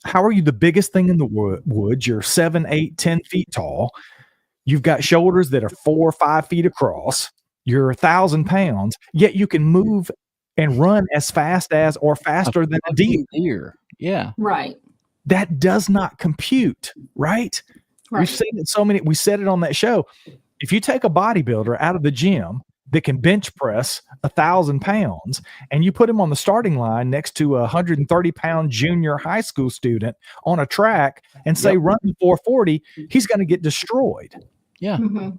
How are you the biggest thing in the woods? You're 7, 8, 10 feet tall. You've got shoulders that are 4 or 5 feet across. You're 1,000 pounds, yet you can move and run as fast as or faster than a deer. Yeah. Right. That does not compute, right? We've seen it we said it on that show. If you take a bodybuilder out of the gym that can bench press 1,000 pounds and you put him on the starting line next to a 130-pound junior high school student on a track and say, run the 440, he's going to get destroyed. Yeah. Mm-hmm.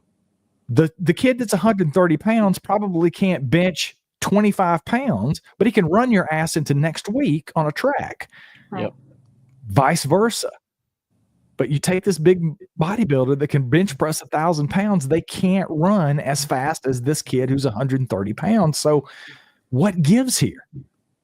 The kid that's 130 pounds probably can't bench 25 pounds, but he can run your ass into next week on a track. Right. Yep. Vice versa. But you take this big bodybuilder that can bench press 1,000 pounds, they can't run as fast as this kid who's 130 pounds. So what gives here?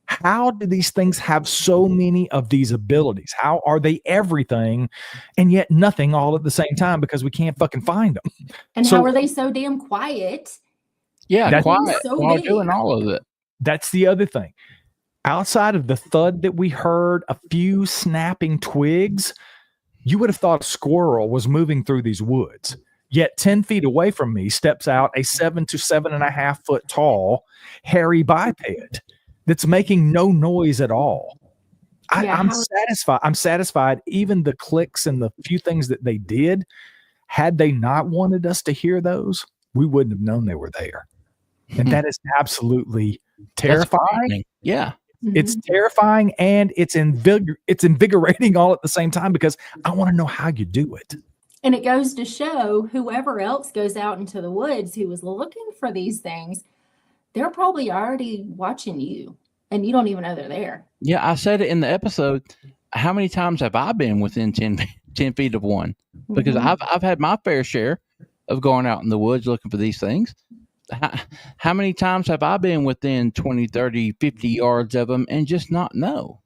How do these things have so many of these abilities? How are they everything and yet nothing all at the same time because we can't fucking find them? And how are they so damn quiet? Yeah, quiet so while big. doing all of it. That's the other thing. Outside of the thud that we heard, a few snapping twigs, you would have thought a squirrel was moving through these woods. Yet 10 feet away from me steps out a 7 to 7.5 foot tall hairy biped that's making no noise at all. I'm satisfied. I'm satisfied. Even the clicks and the few things that they did, had they not wanted us to hear those, we wouldn't have known they were there. And that is absolutely terrifying. Yeah. It's terrifying and it's invigorating all at the same time because I want to know how you do it. And it goes to show whoever else goes out into the woods who was looking for these things, they're probably already watching you and you don't even know they're there. Yeah, I said it in the episode. How many times have I been within 10 feet of one? Because I've had my fair share of going out in the woods looking for these things. How many times have I been within 20, 30, 50 yards of them and just not know?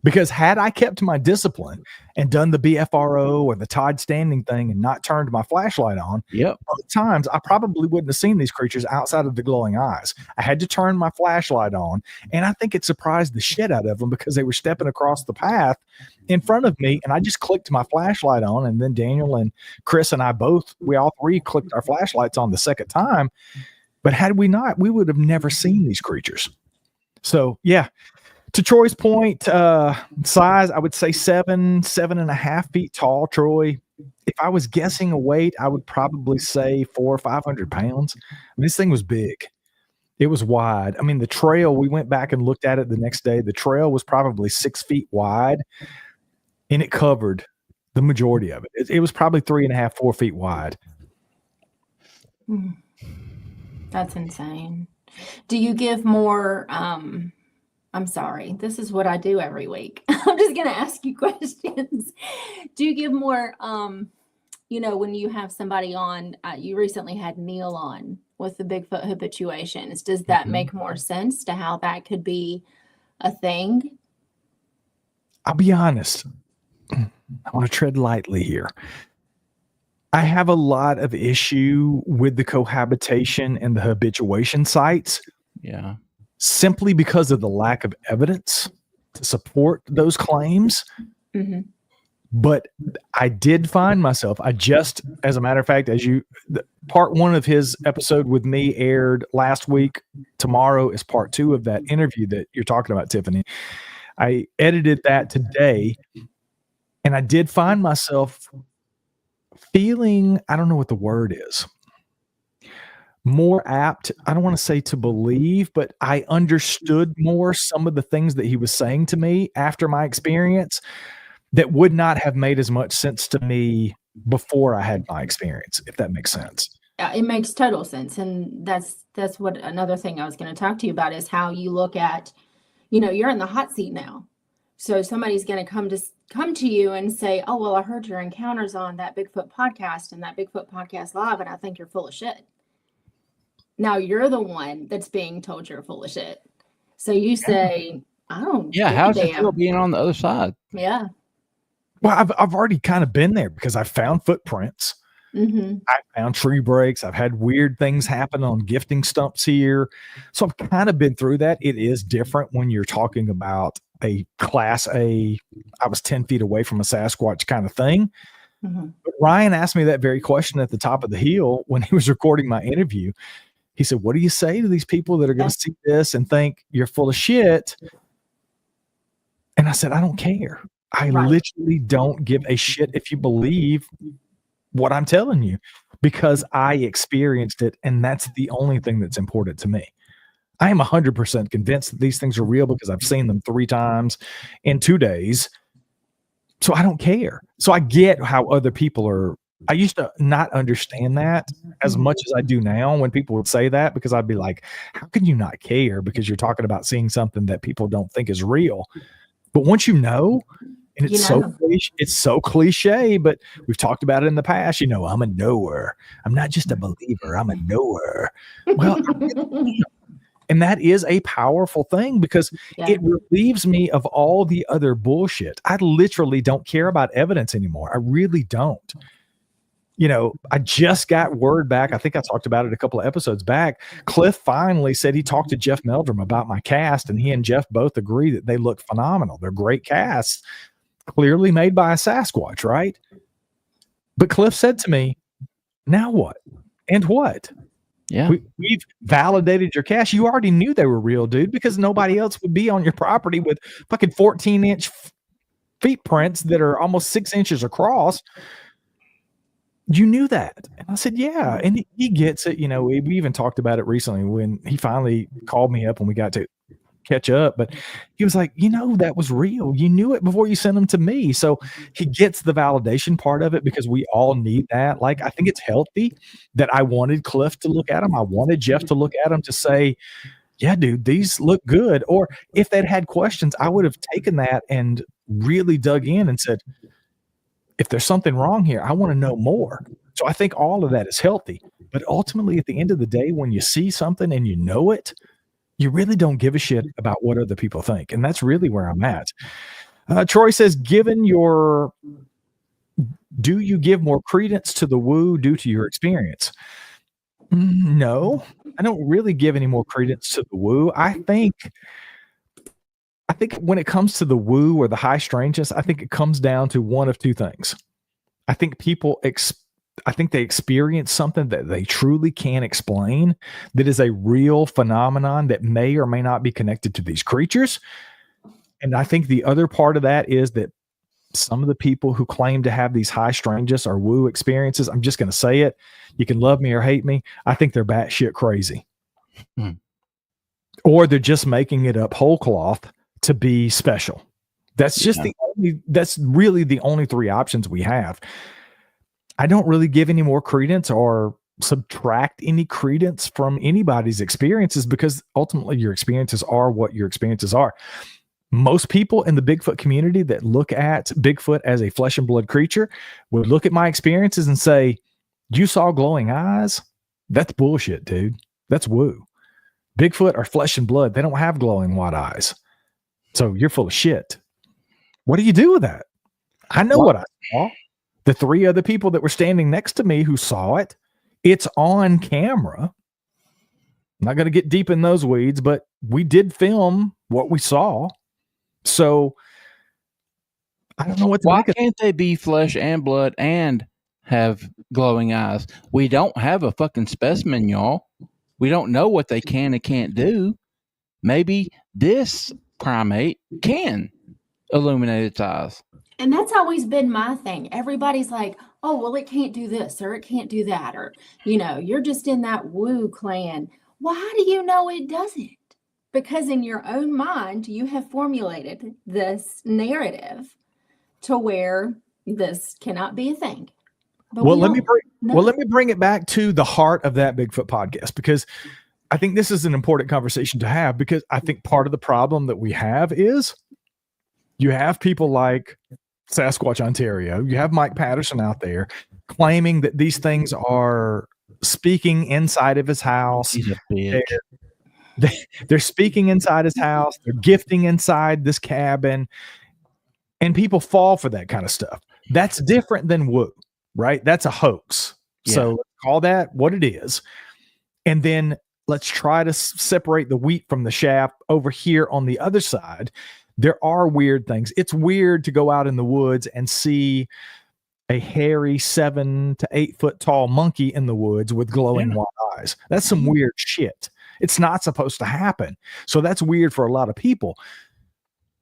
Because had I kept my discipline and done the BFRO or the Todd Standing thing and not turned my flashlight on, both times I probably wouldn't have seen these creatures outside of the glowing eyes. I had to turn my flashlight on, and I think it surprised the shit out of them because they were stepping across the path in front of me, and I just clicked my flashlight on, and then Daniel and Chris and I we all three clicked our flashlights on the second time. But had we not, we would have never seen these creatures. So, yeah. To Troy's point, size, I would say 7.5 feet tall. Troy, if I was guessing a weight, I would probably say 400 or 500 pounds. I mean, this thing was big. It was wide. I mean, the trail, we went back and looked at it the next day. The trail was probably 6 feet wide, and it covered the majority of it. It was probably 3.5, 4 feet wide. That's insane. Do you give more... I'm sorry. This is what I do every week. I'm just going to ask you questions. Do you give more, when you have somebody on, you recently had Neil on with the Bigfoot habituations. Does that make more sense to how that could be a thing? I'll be honest. I want to tread lightly here. I have a lot of issue with the cohabitation and the habituation sites. Yeah. Simply because of the lack of evidence to support those claims. But I did find myself, as a matter of fact, part one of his episode with me aired last week. Tomorrow is part two of that interview that you're talking about, Tiffany. I edited that today, and I did find myself feeling, I don't know what the word is, more apt, I don't want to say to believe, but I understood more some of the things that he was saying to me after my experience that would not have made as much sense to me before I had my experience, if that makes sense. It makes total sense. And that's what another thing I was going to talk to you about is how you look at, you're in the hot seat now. So somebody's going to come to you and say, oh, well, I heard your encounters on that Bigfoot podcast and that Bigfoot podcast live, and I think you're full of shit. Now you're the one that's being told you're full of shit. So you say, I don't. Yeah. How's it feel being on the other side? Yeah. Well, I've already kind of been there because I found footprints. I found tree breaks. I've had weird things happen on gifting stumps here. So I've kind of been through that. It is different when you're talking about a class A, I was 10 feet away from a Sasquatch kind of thing. But Ryan asked me that very question at the top of the hill when he was recording my interview. He said, what do you say to these people that are going to see this and think you're full of shit? And I said, I don't care. I literally don't give a shit if you believe what I'm telling you, because I experienced it. And that's the only thing that's important to me. I am 100% convinced that these things are real because I've seen them 3 times in 2 days. So I don't care. So I get how other people are. I used to not understand that as much as I do now when people would say that, because I'd be like, how can you not care? Because you're talking about seeing something that people don't think is real. But once you know, and it's so cliche, but we've talked about it in the past, I'm a knower. I'm not just a believer. I'm a knower. Well, and that is a powerful thing because it relieves me of all the other bullshit. I literally don't care about evidence anymore. I really don't. I just got word back. I think I talked about it a couple of episodes back. Cliff finally said he talked to Jeff Meldrum about my cast, and he and Jeff both agree that they look phenomenal. They're great casts, clearly made by a Sasquatch, right? But Cliff said to me, now what? And what? Yeah. We've validated your cast. You already knew they were real, dude, because nobody else would be on your property with fucking 14-inch feet prints that are almost 6 inches across. You knew that. And I said, yeah. And he gets it. We even talked about it recently when he finally called me up and we got to catch up. But he was like, that was real. You knew it before you sent them to me. So he gets the validation part of it because we all need that. Like, I think it's healthy that I wanted Cliff to look at them. I wanted Jeff to look at them to say, yeah, dude, these look good. Or if they'd had questions, I would have taken that and really dug in and said, if there's something wrong here, I want to know more. So I think all of that is healthy. But ultimately, at the end of the day, when you see something and you know it, you really don't give a shit about what other people think. And that's really where I'm at. Troy says, do you give more credence to the woo due to your experience? No, I don't really give any more credence to the woo. I think when it comes to the woo or the high strangeness, I think it comes down to one of two things. I think people they experience something that they truly can't explain, that is a real phenomenon that may or may not be connected to these creatures. And I think the other part of that is that some of the people who claim to have these high strangeness or woo experiences, I'm just going to say it. You can love me or hate me. I think they're batshit crazy. Or they're just making it up whole cloth to be special. That's just that's really the only 3 options we have. I don't really give any more credence or subtract any credence from anybody's experiences, because ultimately your experiences are what your experiences are. Most people in the Bigfoot community that look at Bigfoot as a flesh and blood creature would look at my experiences and say, you saw glowing eyes? That's bullshit, dude. That's woo. Bigfoot are flesh and blood. They don't have glowing white eyes. So you're full of shit. What do you do with that? I know what I saw. The 3 other people that were standing next to me who saw it, it's on camera. I'm not going to get deep in those weeds, but we did film what we saw. So I don't know what to Why make of. can't they be flesh and blood and have glowing eyes? We don't have a fucking specimen, y'all. We don't know what they can and can't do. Maybe this primate can illuminate its eyes. And that's always been my thing. Everybody's like, oh, well, it can't do this or it can't do that. Or, you're just in that woo clan. Why do you know it doesn't? Because in your own mind, you have formulated this narrative to where this cannot be a thing. But let me bring it back to the heart of that Bigfoot podcast, because I think this is an important conversation to have, because I think part of the problem that we have is you have people like Sasquatch Ontario, you have Mike Patterson out there claiming that these things are speaking inside of his house. He's a bitch. They're speaking inside his house. They're gifting inside this cabin, and people fall for that kind of stuff. That's different than woo, right? That's a hoax. Yeah. So let's call that what it is. And then let's try to separate the wheat from the chaff over here on the other side. There are weird things. It's weird to go out in the woods and see a hairy 7 to 8 foot tall monkey in the woods with glowing white eyes. That's some weird shit. It's not supposed to happen. So that's weird for a lot of people.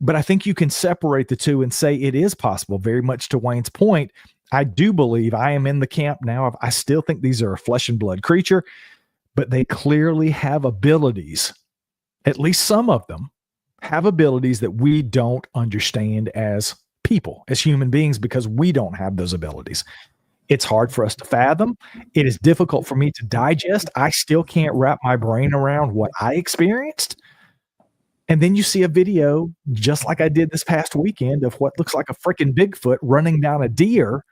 But I think you can separate the two and say it is possible. Very much to Wayne's point, I do believe I am in the camp now. I still think these are a flesh and blood creature, but they clearly have abilities. At least some of them have abilities that we don't understand as people, as human beings, because we don't have those abilities. It's hard for us to fathom. It is difficult for me to digest. I still can't wrap my brain around what I experienced. And then you see a video, just like I did this past weekend, of what looks like a freaking Bigfoot running down a deer.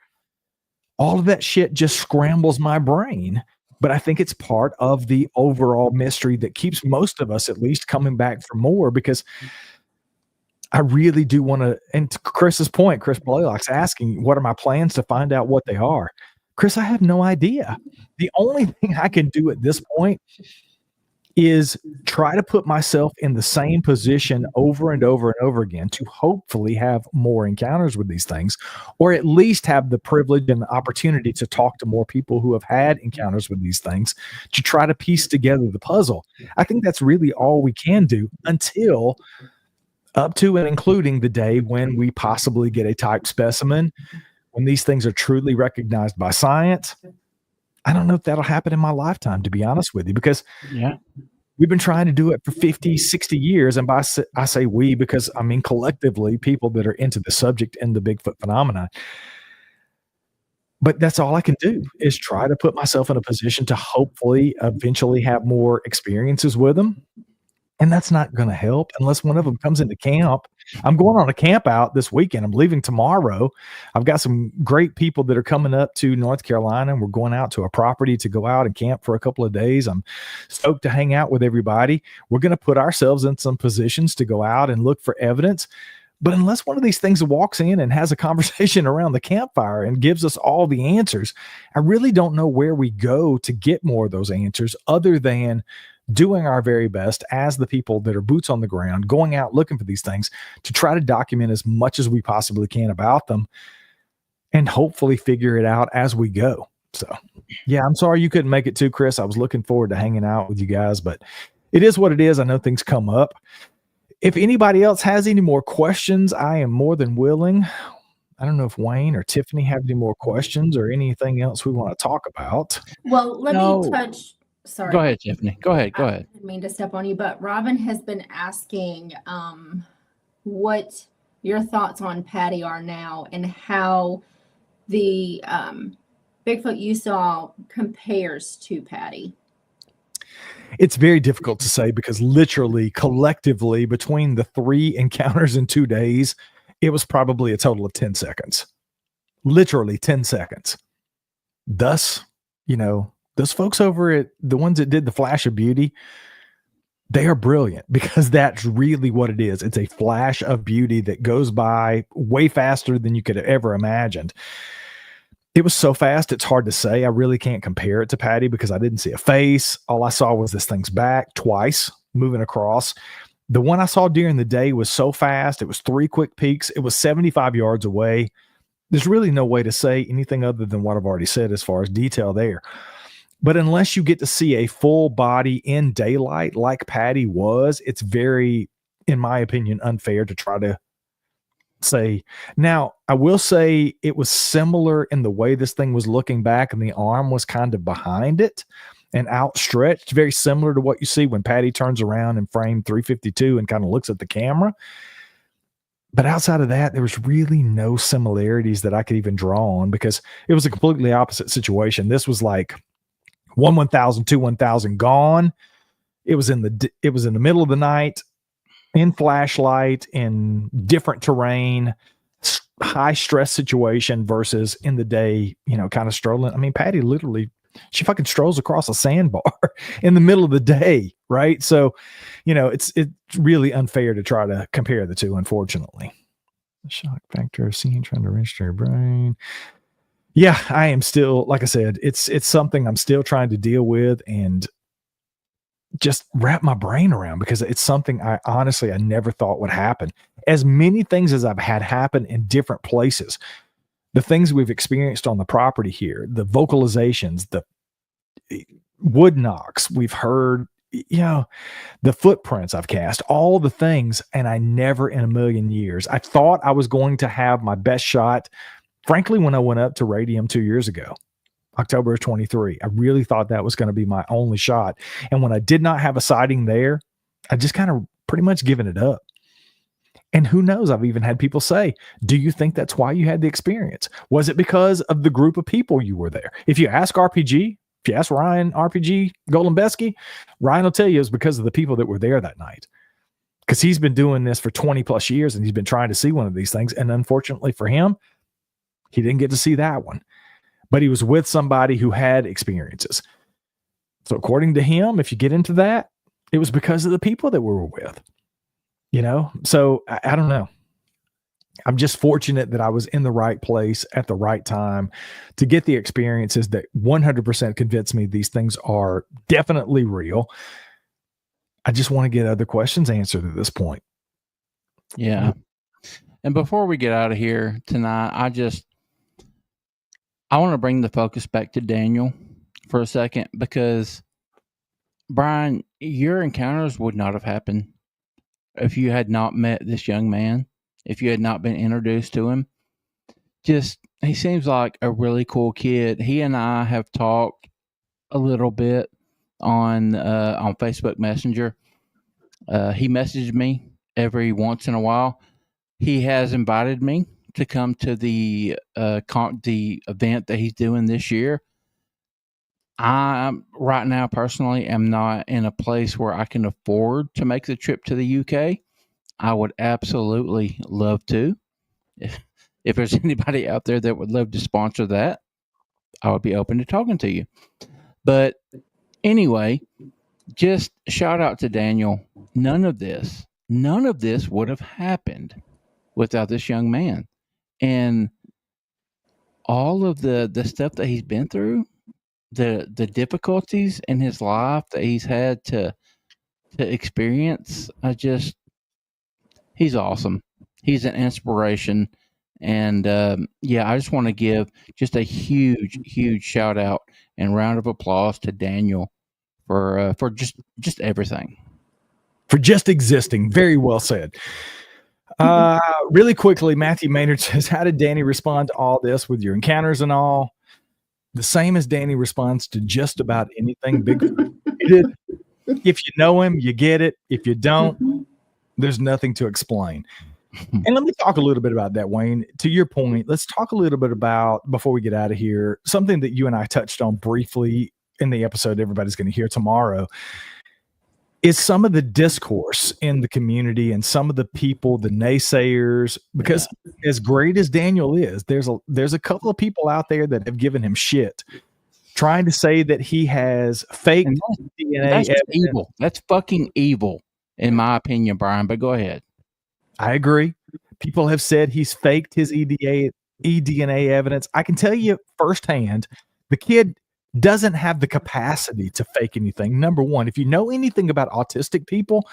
All of that shit just scrambles my brain. But I think it's part of the overall mystery that keeps most of us at least coming back for more, because I really do want to, and to Chris's point, Chris Blaylock's asking, what are my plans to find out what they are? Chris, I have no idea. The only thing I can do at this point is try to put myself in the same position over and over and over again to hopefully have more encounters with these things, or at least have the privilege and the opportunity to talk to more people who have had encounters with these things to try to piece together the puzzle. I think that's really all we can do until up to and including the day when we possibly get a type specimen, when these things are truly recognized by science. I don't know if that'll happen in my lifetime, to be honest with you, because we've been trying to do it for 50, 60 years. And I say we, because I mean, collectively, people that are into the subject and the Bigfoot phenomenon. But that's all I can do, is try to put myself in a position to hopefully eventually have more experiences with them. And that's not going to help unless one of them comes into camp. I'm going on a camp out this weekend. I'm leaving tomorrow. I've got some great people that are coming up to North Carolina, and we're going out to a property to go out and camp for a couple of days. I'm stoked to hang out with everybody. We're going to put ourselves in some positions to go out and look for evidence. But unless one of these things walks in and has a conversation around the campfire and gives us all the answers, I really don't know where we go to get more of those answers, other than doing our very best as the people that are boots on the ground, going out looking for these things to try to document as much as we possibly can about them and hopefully figure it out as we go. So, yeah, I'm sorry you couldn't make it too, Chris. I was looking forward to hanging out with you guys, but it is what it is. I know things come up. If anybody else has any more questions, I am more than willing. I don't know if Wayne or Tiffany have any more questions or anything else we want to talk about. Well, let me touch. Sorry. Go ahead, Tiffany. Go ahead. I didn't mean to step on you, but Robin has been asking what your thoughts on Patty are now and how the Bigfoot you saw compares to Patty. It's very difficult to say, because literally, collectively, between the 3 encounters in 2 days, it was probably a total of 10 seconds. Literally 10 seconds. Thus, those folks over at the ones that did the Flash of Beauty, they are brilliant, because that's really what it is. It's a flash of beauty that goes by way faster than you could have ever imagined. It was so fast, it's hard to say. I really can't compare it to Patty because I didn't see a face. All I saw was this thing's back twice moving across. The one I saw during the day was so fast. It was 3 quick peeks. It was 75 yards away. There's really no way to say anything other than what I've already said as far as detail there. But unless you get to see a full body in daylight like Patty was, it's very, in my opinion, unfair to try to say. Now, I will say it was similar in the way this thing was looking back, and the arm was kind of behind it and outstretched, very similar to what you see when Patty turns around in frame 352 and kind of looks at the camera. But outside of that, there was really no similarities that I could even draw on, because it was a completely opposite situation. This was like 1,000, 2 1,000 gone. It was in the middle of the night, in flashlight, in different terrain, high stress situation, versus in the day, kind of strolling. I mean, Patty literally, she fucking strolls across a sandbar in the middle of the day, right? So, it's really unfair to try to compare the two, unfortunately. The shock factor of seeing, trying to register your brain. Yeah, I am still, like I said, it's something I'm still trying to deal with and just wrap my brain around, because it's something I never thought would happen. As many things as I've had happen in different places, the things we've experienced on the property here, the vocalizations, the wood knocks we've heard, the footprints I've cast, all the things. And I never in a million years, I thought I was going to have my best shot. Frankly, when I went up to Radium 2 years ago, October of 23, I really thought that was going to be my only shot. And when I did not have a sighting there, I just kind of pretty much given it up. And who knows? I've even had people say, do you think that's why you had the experience? Was it because of the group of people you were there? If you ask RPG, if you ask Ryan RPG Golembeski, Ryan will tell you it was because of the people that were there that night. Because he's been doing this for 20 plus years and he's been trying to see one of these things. And unfortunately for him, he didn't get to see that one. But he was with somebody who had experiences. So according to him, if you get into that, it was because of the people that we were with. So I don't know. I'm just fortunate that I was in the right place at the right time to get the experiences that 100% convince me these things are definitely real. I just want to get other questions answered at this point. Yeah. And before we get out of here tonight, I want to bring the focus back to Daniel for a second, because Brian, your encounters would not have happened if you had not met this young man, if you had not been introduced to him. He seems like a really cool kid. He and I have talked a little bit on Facebook Messenger. He messaged me every once in a while. He has invited me to come to the event that he's doing this year. I right now personally am not in a place where I can afford to make the trip to the UK. I would absolutely love to. If there's anybody out there that would love to sponsor that, I would be open to talking to you. But anyway, just shout out to Daniel. None of this would have happened without this young man. And all of the stuff that he's been through, the difficulties in his life that he's had to experience, he's awesome. He's an inspiration. And I just want to give just a huge shout out and round of applause to Daniel for just everything. For just existing. Very well said. Really quickly, Matthew Maynard says, how did Danny respond to all this with your encounters and all? The same as Danny responds to just about anything big. If you know him, you get it. If you don't, there's nothing to explain. And let me talk a little bit about that, Wayne. To your point, let's talk a little bit about, before we get out of here, something that you and I touched on briefly in the episode everybody's going to hear tomorrow, is some of the discourse in the community and some of the people, the naysayers, because as great as Daniel is, there's a couple of people out there that have given him shit, trying to say that he has fake DNA. That's evil. That's fucking evil, in my opinion, Brian. But go ahead. I agree. People have said he's faked his eDNA evidence. I can tell you firsthand, the kid doesn't have the capacity to fake anything. Number one, if you know anything about autistic people,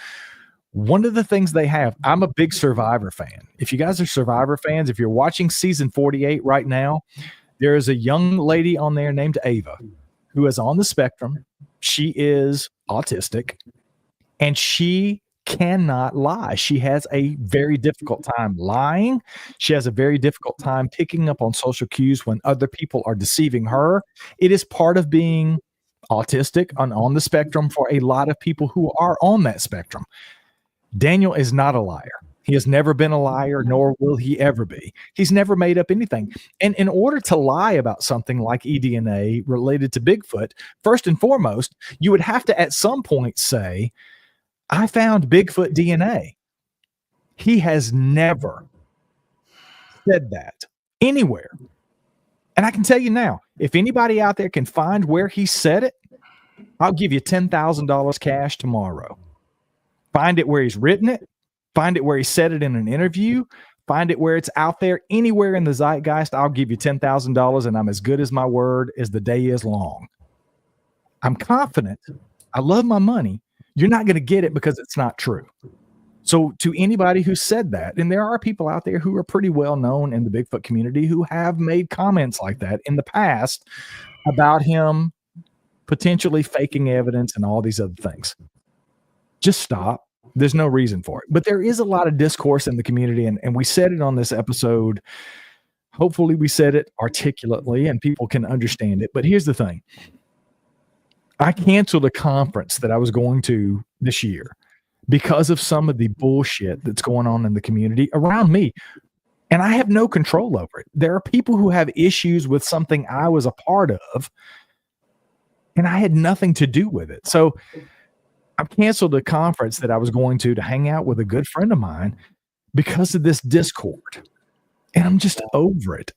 one of the things they have, I'm a big Survivor fan. If you guys are Survivor fans, if you're watching season 48 right now, there is a young lady on there named Ava who is on the spectrum. She is autistic and she cannot lie. She has a very difficult time lying. She has a very difficult time picking up on social cues when other people are deceiving her. It is part of being autistic on the spectrum for a lot of people who are on that spectrum. Daniel is not a liar. He has never been a liar, nor will he ever be. He's never made up anything. And in order to lie about something like eDNA related to Bigfoot, first and foremost, you would have to at some point say, I found Bigfoot DNA. He has never said that anywhere. And I can tell you now, if anybody out there can find where he said it, I'll give you $10,000 cash tomorrow. Find it where he's written it. Find it where he said it in an interview. Find it where it's out there anywhere in the zeitgeist. I'll give you $10,000 and I'm as good as my word as the day is long. I'm confident. I love my money. You're not going to get it because it's not true. So to anybody who said that, and there are people out there who are pretty well known in the Bigfoot community who have made comments like that in the past about him potentially faking evidence and all these other things. Just stop. There's no reason for it. But there is a lot of discourse in the community, and we said it on this episode. Hopefully we said it articulately and people can understand it. But here's the thing. I canceled a conference that I was going to this year because of some of the bullshit that's going on in the community around me. And I have no control over it. There are people who have issues with something I was a part of, and I had nothing to do with it. So I canceled a conference that I was going to hang out with a good friend of mine because of this discord. And I'm just over it.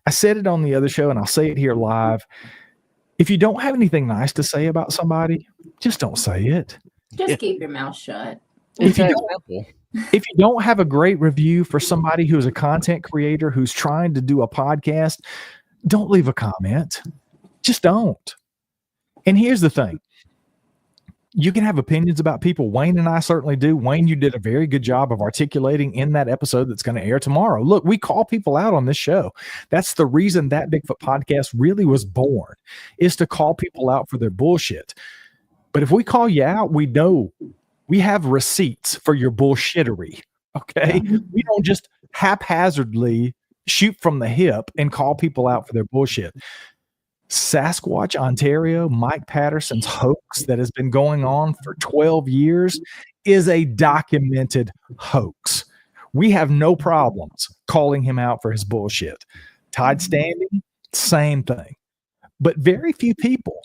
I said it on the other show, and I'll say it here live. If you don't have anything nice to say about somebody, just don't say it. Just keep your mouth shut. If you don't have a great review for somebody who's a content creator who's trying to do a podcast, don't leave a comment. Just don't. And here's the thing. You can have opinions about people. Wayne and I certainly do. Wayne, you did a very good job of articulating in that episode that's going to air tomorrow. Look, we call people out on this show. That's the reason that Bigfoot podcast really was born, is to call people out for their bullshit. But if we call you out, we know we have receipts for your bullshittery. Okay. We don't just haphazardly shoot from the hip and call people out for their bullshit. Sasquatch, Ontario, Mike Patterson's hoax that has been going on for 12 years is a documented hoax. We have no problems calling him out for his bullshit. Todd Standing, same thing. But very few people,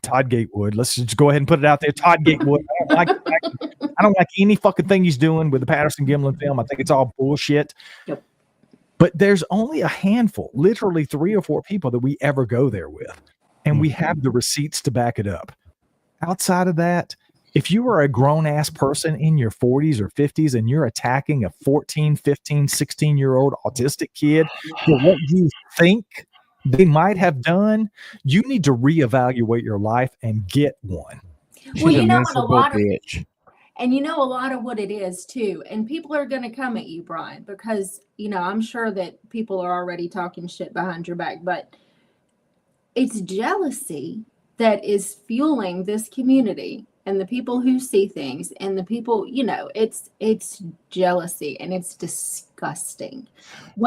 Todd Gatewood, let's just go ahead and put it out there. Todd Gatewood, I don't like any fucking thing he's doing with the Patterson Gimlin film. I think it's all bullshit. Yep. But there's only a handful, literally 3 or 4 people that we ever go there with. And we have the receipts to back it up. Outside of that, if you are a grown-ass person in your 40s or 50s and you're attacking a 14, 15, 16-year-old autistic kid for what you think they might have done, you need to reevaluate your life and get one. Well, you know what, a lot of and you know a lot of what it is too. And people are going to come at you, Brian, because, you know, I'm sure that people are already talking shit behind your back, but it's jealousy that is fueling this community and the people who see things and the people, you know, it's jealousy and it's disgusting.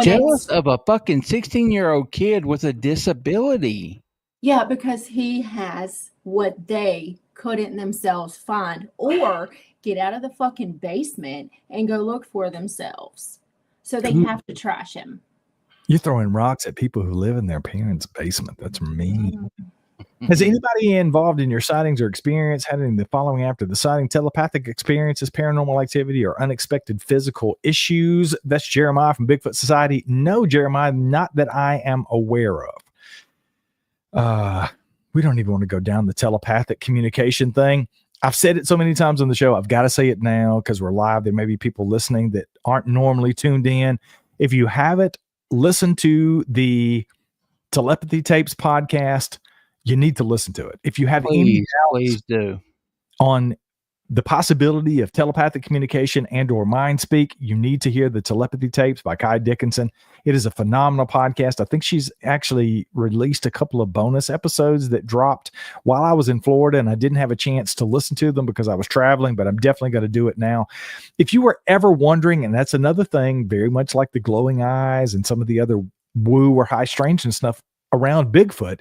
Jealous of a fucking 16-year-old kid with a disability. Yeah, because he has what they couldn't themselves find or get out of the fucking basement and go look for themselves. So they have to trash him. You're throwing rocks at people who live in their parents' basement. That's mean. Has anybody involved in your sightings or experience having the following after the sighting: telepathic experiences, paranormal activity, or unexpected physical issues? That's Jeremiah from Bigfoot Society. No, Jeremiah, not that I am aware of. We don't even want to go down the telepathic communication thing. I've said it so many times on the show. I've got to say it now because we're live. There may be people listening that aren't normally tuned in. If you haven't listened to the Telepathy Tapes podcast, you need to listen to it. If you have any doubts on the possibility of telepathic communication and or mind speak, you need to hear the Telepathy Tapes by Kai Dickinson. It is a phenomenal podcast. I think she's actually released a couple of bonus episodes that dropped while I was in Florida, and I didn't have a chance to listen to them because I was traveling, but I'm definitely going to do it now. If you were ever wondering, and that's another thing, very much like the glowing eyes and some of the other woo or high strangeness stuff around Bigfoot,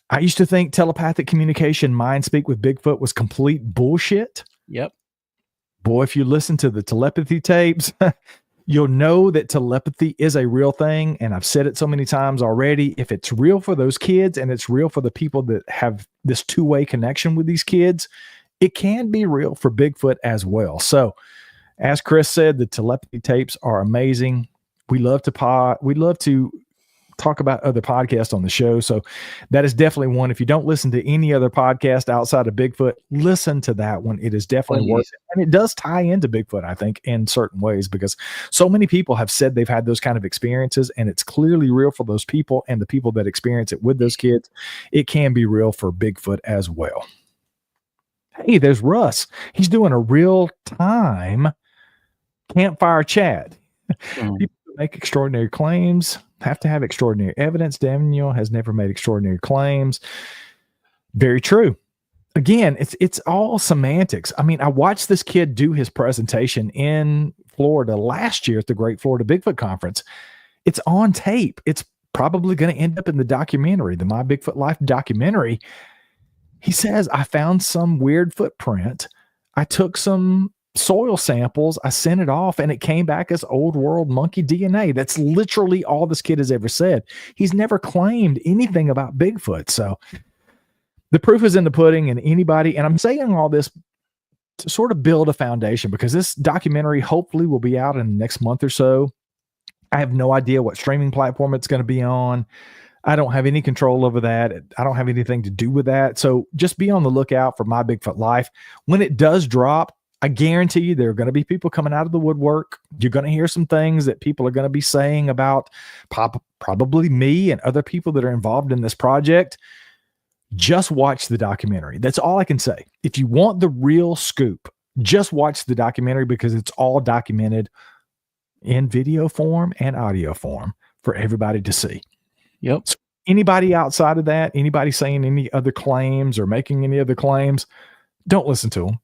I used to think telepathic communication, mind speak with Bigfoot was complete bullshit. Yep. Boy, if you listen to the Telepathy Tapes, you'll know that telepathy is a real thing. And I've said it so many times already. If it's real for those kids and it's real for the people that have this two-way connection with these kids, it can be real for Bigfoot as well. So as Chris said, the Telepathy Tapes are amazing. We love to talk about other podcasts on the show. So that is definitely one. If you don't listen to any other podcast outside of Bigfoot, listen to that one. It is definitely worth it. And it does tie into Bigfoot, I think, in certain ways, because so many people have said they've had those kind of experiences, and it's clearly real for those people and the people that experience it with those kids. It can be real for Bigfoot as well. Hey, there's Russ. He's doing a real time campfire chat. People who make extraordinary claims have to have extraordinary evidence. Daniel has never made extraordinary claims. Very true. Again, it's all semantics. I mean, I watched this kid do his presentation in Florida last year at the Great Florida Bigfoot Conference. It's on tape. It's probably going to end up in the documentary, the My Bigfoot Life documentary. He says, I found some weird footprint. I took some soil samples. I sent it off and it came back as old world monkey DNA. That's literally all this kid has ever said. He's never claimed anything about Bigfoot. So the proof is in the pudding, and anybody, and I'm saying all this to sort of build a foundation because this documentary hopefully will be out in the next month or so. I have no idea what streaming platform it's going to be on. I don't have any control over that. I don't have anything to do with that. So just be on the lookout for My Bigfoot Life. When it does drop, I guarantee you there are going to be people coming out of the woodwork. You're going to hear some things that people are going to be saying about probably me and other people that are involved in this project. Just watch the documentary. That's all I can say. If you want the real scoop, just watch the documentary because it's all documented in video form and audio form for everybody to see. Yep. So anybody outside of that, anybody saying any other claims or making any other claims, don't listen to them.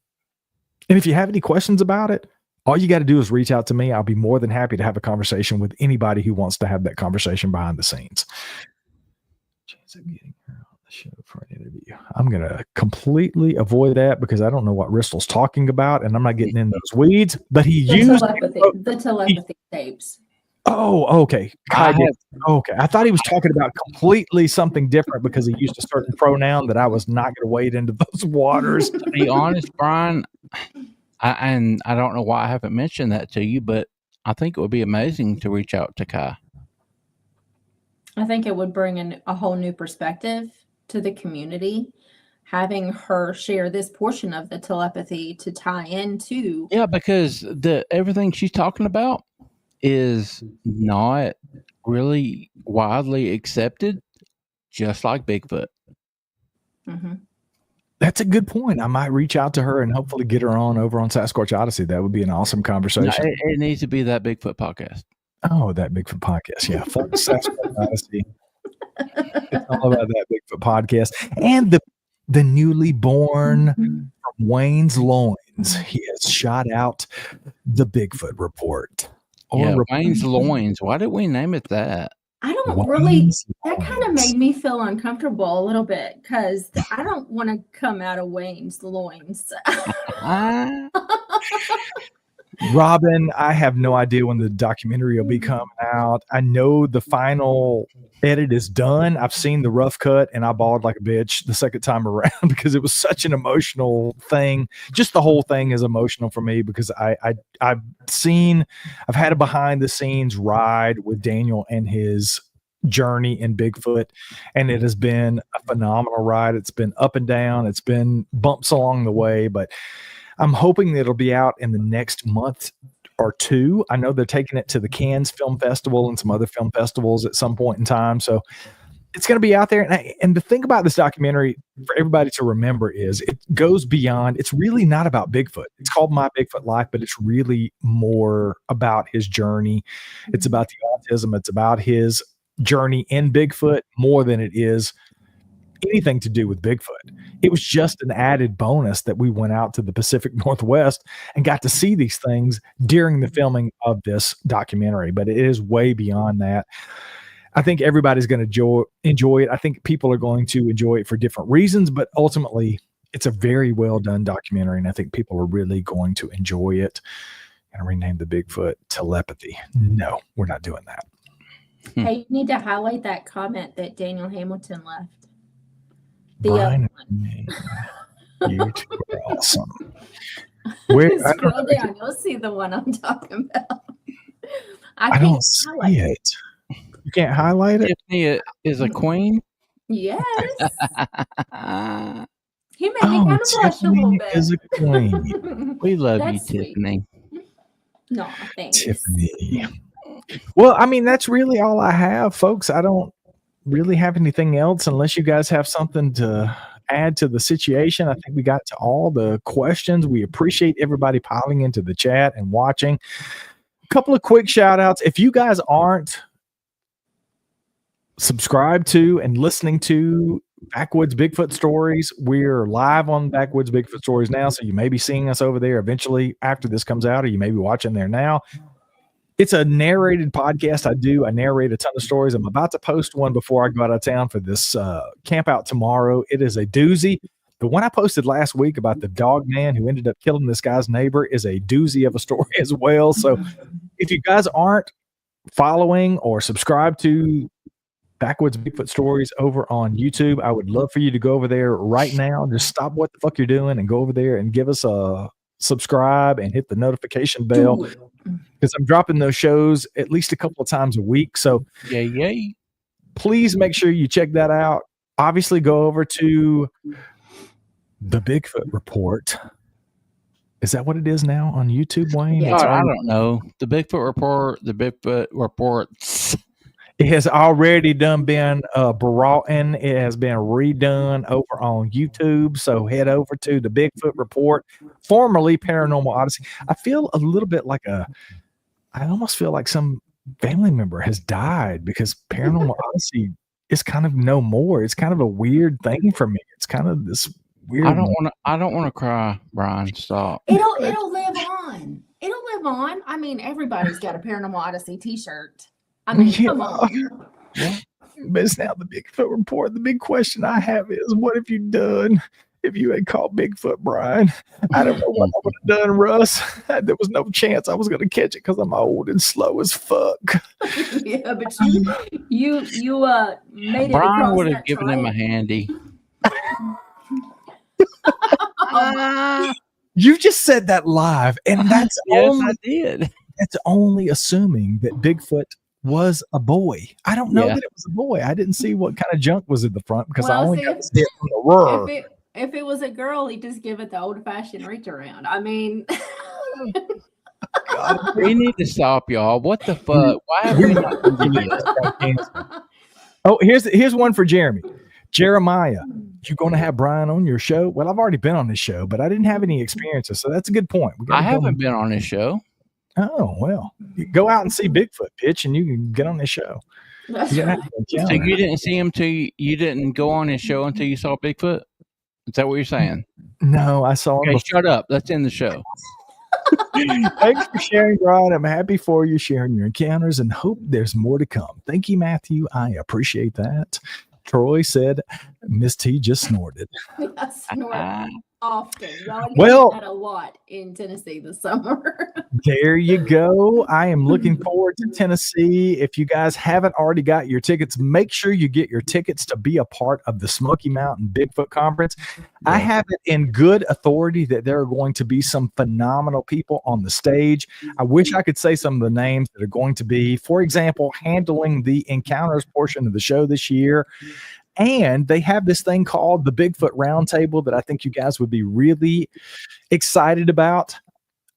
And if you have any questions about it, all you got to do is reach out to me. I'll be more than happy to have a conversation with anybody who wants to have that conversation behind the scenes. Chance of getting her on the show for an interview. I'm going to completely avoid that because I don't know what Ristle's talking about and I'm not getting in those weeds, but he used the telepathy tapes. Oh, okay. Okay. I thought he was talking about completely something different because he used a certain pronoun that I was not going to wade into those waters. To be honest, Brian, I don't know why I haven't mentioned that to you, but I think it would be amazing to reach out to Kai. I think it would bring in a whole new perspective to the community, having her share this portion of the telepathy to tie into. Yeah, because everything she's talking about is not really widely accepted, just like Bigfoot. Mm-hmm. That's a good point. I might reach out to her and hopefully get her on over on Sasquatch Odyssey. That would be an awesome conversation. No, it needs to be that Bigfoot podcast. Oh, that Bigfoot podcast. Yeah. Full Sasquatch Odyssey. It's all about that Bigfoot podcast. And the newly born from Wayne's loins. He has shot out the Bigfoot report. Wayne's loins. Why did we name it that? I don't really, that kind of made me feel uncomfortable a little bit because I don't want to come out of Wayne's loins. Robin, I have no idea when the documentary will be coming out. I know the final edit is done. I've seen the rough cut and I bawled like a bitch the second time around because it was such an emotional thing. Just the whole thing is emotional for me because I've had a behind the scenes ride with Daniel and his journey in Bigfoot, and it has been a phenomenal ride. It's been up and down. It's been bumps along the way, but I'm hoping that it'll be out in the next month or two. I know they're taking it to the Cannes Film Festival and some other film festivals at some point in time. So it's going to be out there. And the thing about this documentary for everybody to remember is it goes beyond, it's really not about Bigfoot. It's called My Bigfoot Life, but it's really more about his journey. It's about the autism. It's about his journey in Bigfoot more than it is anything to do with Bigfoot. It was just an added bonus that we went out to the Pacific Northwest and got to see these things during the filming of this documentary, but it is way beyond that. I think everybody's going to enjoy it. I think people are going to enjoy it for different reasons, but ultimately it's a very well done documentary, and I think people are really going to enjoy it. And rename the Bigfoot Telepathy. No, we're not doing that. Hey, you need to highlight that comment that Daniel Hamilton left. Brian, you two are awesome. Scroll down, you'll see the one I'm talking about. I don't see it. You can't highlight it? Tiffany is a queen? Yes. He made me kind of blush a little bit. Is a queen. We love That's you, Tiffany. No, thanks. Tiffany. Well, I mean, that's really all I have, folks. I don't really have anything else unless you guys have something to add to the situation. I think we got to all the questions. We appreciate everybody piling into the chat and watching. A couple of quick shout outs. If you guys aren't subscribed to and listening to Backwoods Bigfoot Stories, we're live on Backwoods Bigfoot Stories now, so you may be seeing us over there eventually after this comes out, or you may be watching there now. It's a narrated podcast. I narrate a ton of stories. I'm about to post one before I go out of town for this camp out tomorrow. It is a doozy. The one I posted last week about the dog man who ended up killing this guy's neighbor is a doozy of a story as well. So if you guys aren't following or subscribed to Backwoods Bigfoot Stories over on YouTube, I would love for you to go over there right now. Just stop what the fuck you're doing and go over there and give us a subscribe and hit the notification bell, because I'm dropping those shows at least a couple of times a week. So yay. Please make sure you check that out. Obviously, go over to the Bigfoot Report. Is that what it is now on YouTube, Wayne? Yeah, I don't know. The Bigfoot Reports. It has already been brought in. It has been redone over on YouTube. So head over to the Bigfoot Report, formerly Paranormal Odyssey. I feel a little bit like I almost feel like some family member has died, because Paranormal Odyssey is kind of no more. It's kind of a weird thing for me. It's kind of this weird. I don't want to cry, Brian. Stop. It'll live on. It'll live on. I mean, everybody's got a Paranormal Odyssey t-shirt. I mean, come on. Yeah. But it's now the Bigfoot Report. The big question I have is, what have you done if you had caught Bigfoot, Brian? I don't know what I would have done, Russ. There was no chance I was going to catch it because I'm old and slow as fuck. Yeah, but you made it. Brian would have given him a handy. You just said that live, and that's I did. That's only assuming that Bigfoot was a boy. I don't know that it was a boy. I didn't see what kind of junk was in the front, because I only got to see it from the rear. If it was a girl, he'd just give it the old-fashioned reach around. I mean, God, we need to stop, y'all. What the fuck? Why have we not done this? Oh, here's one for Jeremy. Jeremiah, you going to have Brian on your show? Well, I've already been on this show, but I didn't have any experiences, so that's a good point. I haven't been on this show. Oh, well, you go out and see Bigfoot, bitch, and you can get on this show. So you didn't see him you didn't go on his show until you saw Bigfoot? Is that what you're saying? No, I saw him. Okay, shut up. Let's end the show. Thanks for sharing, Brian. I'm happy for you sharing your encounters and hope there's more to come. Thank you, Matthew. I appreciate that. Troy said, Miss T just snorted. I snort often. Well, that a lot in Tennessee this summer. There you go. I am looking forward to Tennessee. If you guys haven't already got your tickets, make sure you get your tickets to be a part of the Smoky Mountain Bigfoot Conference. I have it in good authority that there are going to be some phenomenal people on the stage. I wish I could say some of the names that are going to be, for example, handling the encounters portion of the show this year. And they have this thing called the Bigfoot Roundtable that I think you guys would be really excited about.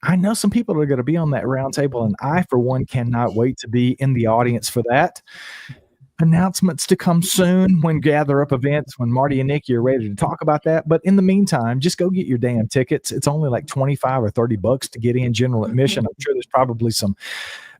I know some people are going to be on that roundtable, and I, for one, cannot wait to be in the audience for that. Announcements to come soon when Gather Up events, when Marty and Nikki are ready to talk about that. But in the meantime, just go get your damn tickets. It's only like $25 or $30 to get in general admission. I'm sure there's probably some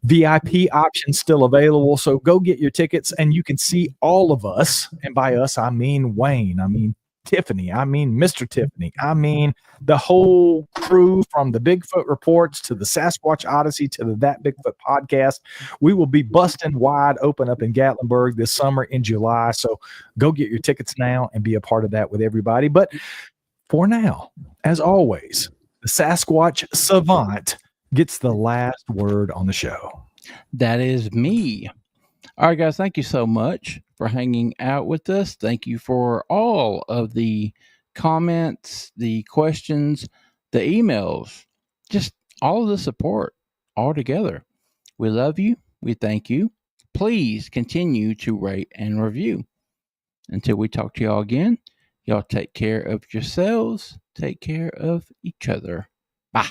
VIP options still available. So go get your tickets, and you can see all of us. And by us, I mean Wayne. I mean Tiffany. I mean Mr. Tiffany. I mean the whole crew, from the Bigfoot Reports to the Sasquatch Odyssey to the That Bigfoot podcast. We will be busting wide open up in Gatlinburg this summer in July. So go get your tickets now and be a part of that with everybody. But for now, as always, the Sasquatch Savant gets the last word on the show. That is me. All right, guys, thank you so much for hanging out with us. Thank you for all of the comments, the questions, the emails, just all of the support all together. We love you. We thank you. Please continue to rate and review. Until we talk to y'all again, y'all take care of yourselves. Take care of each other. Bye.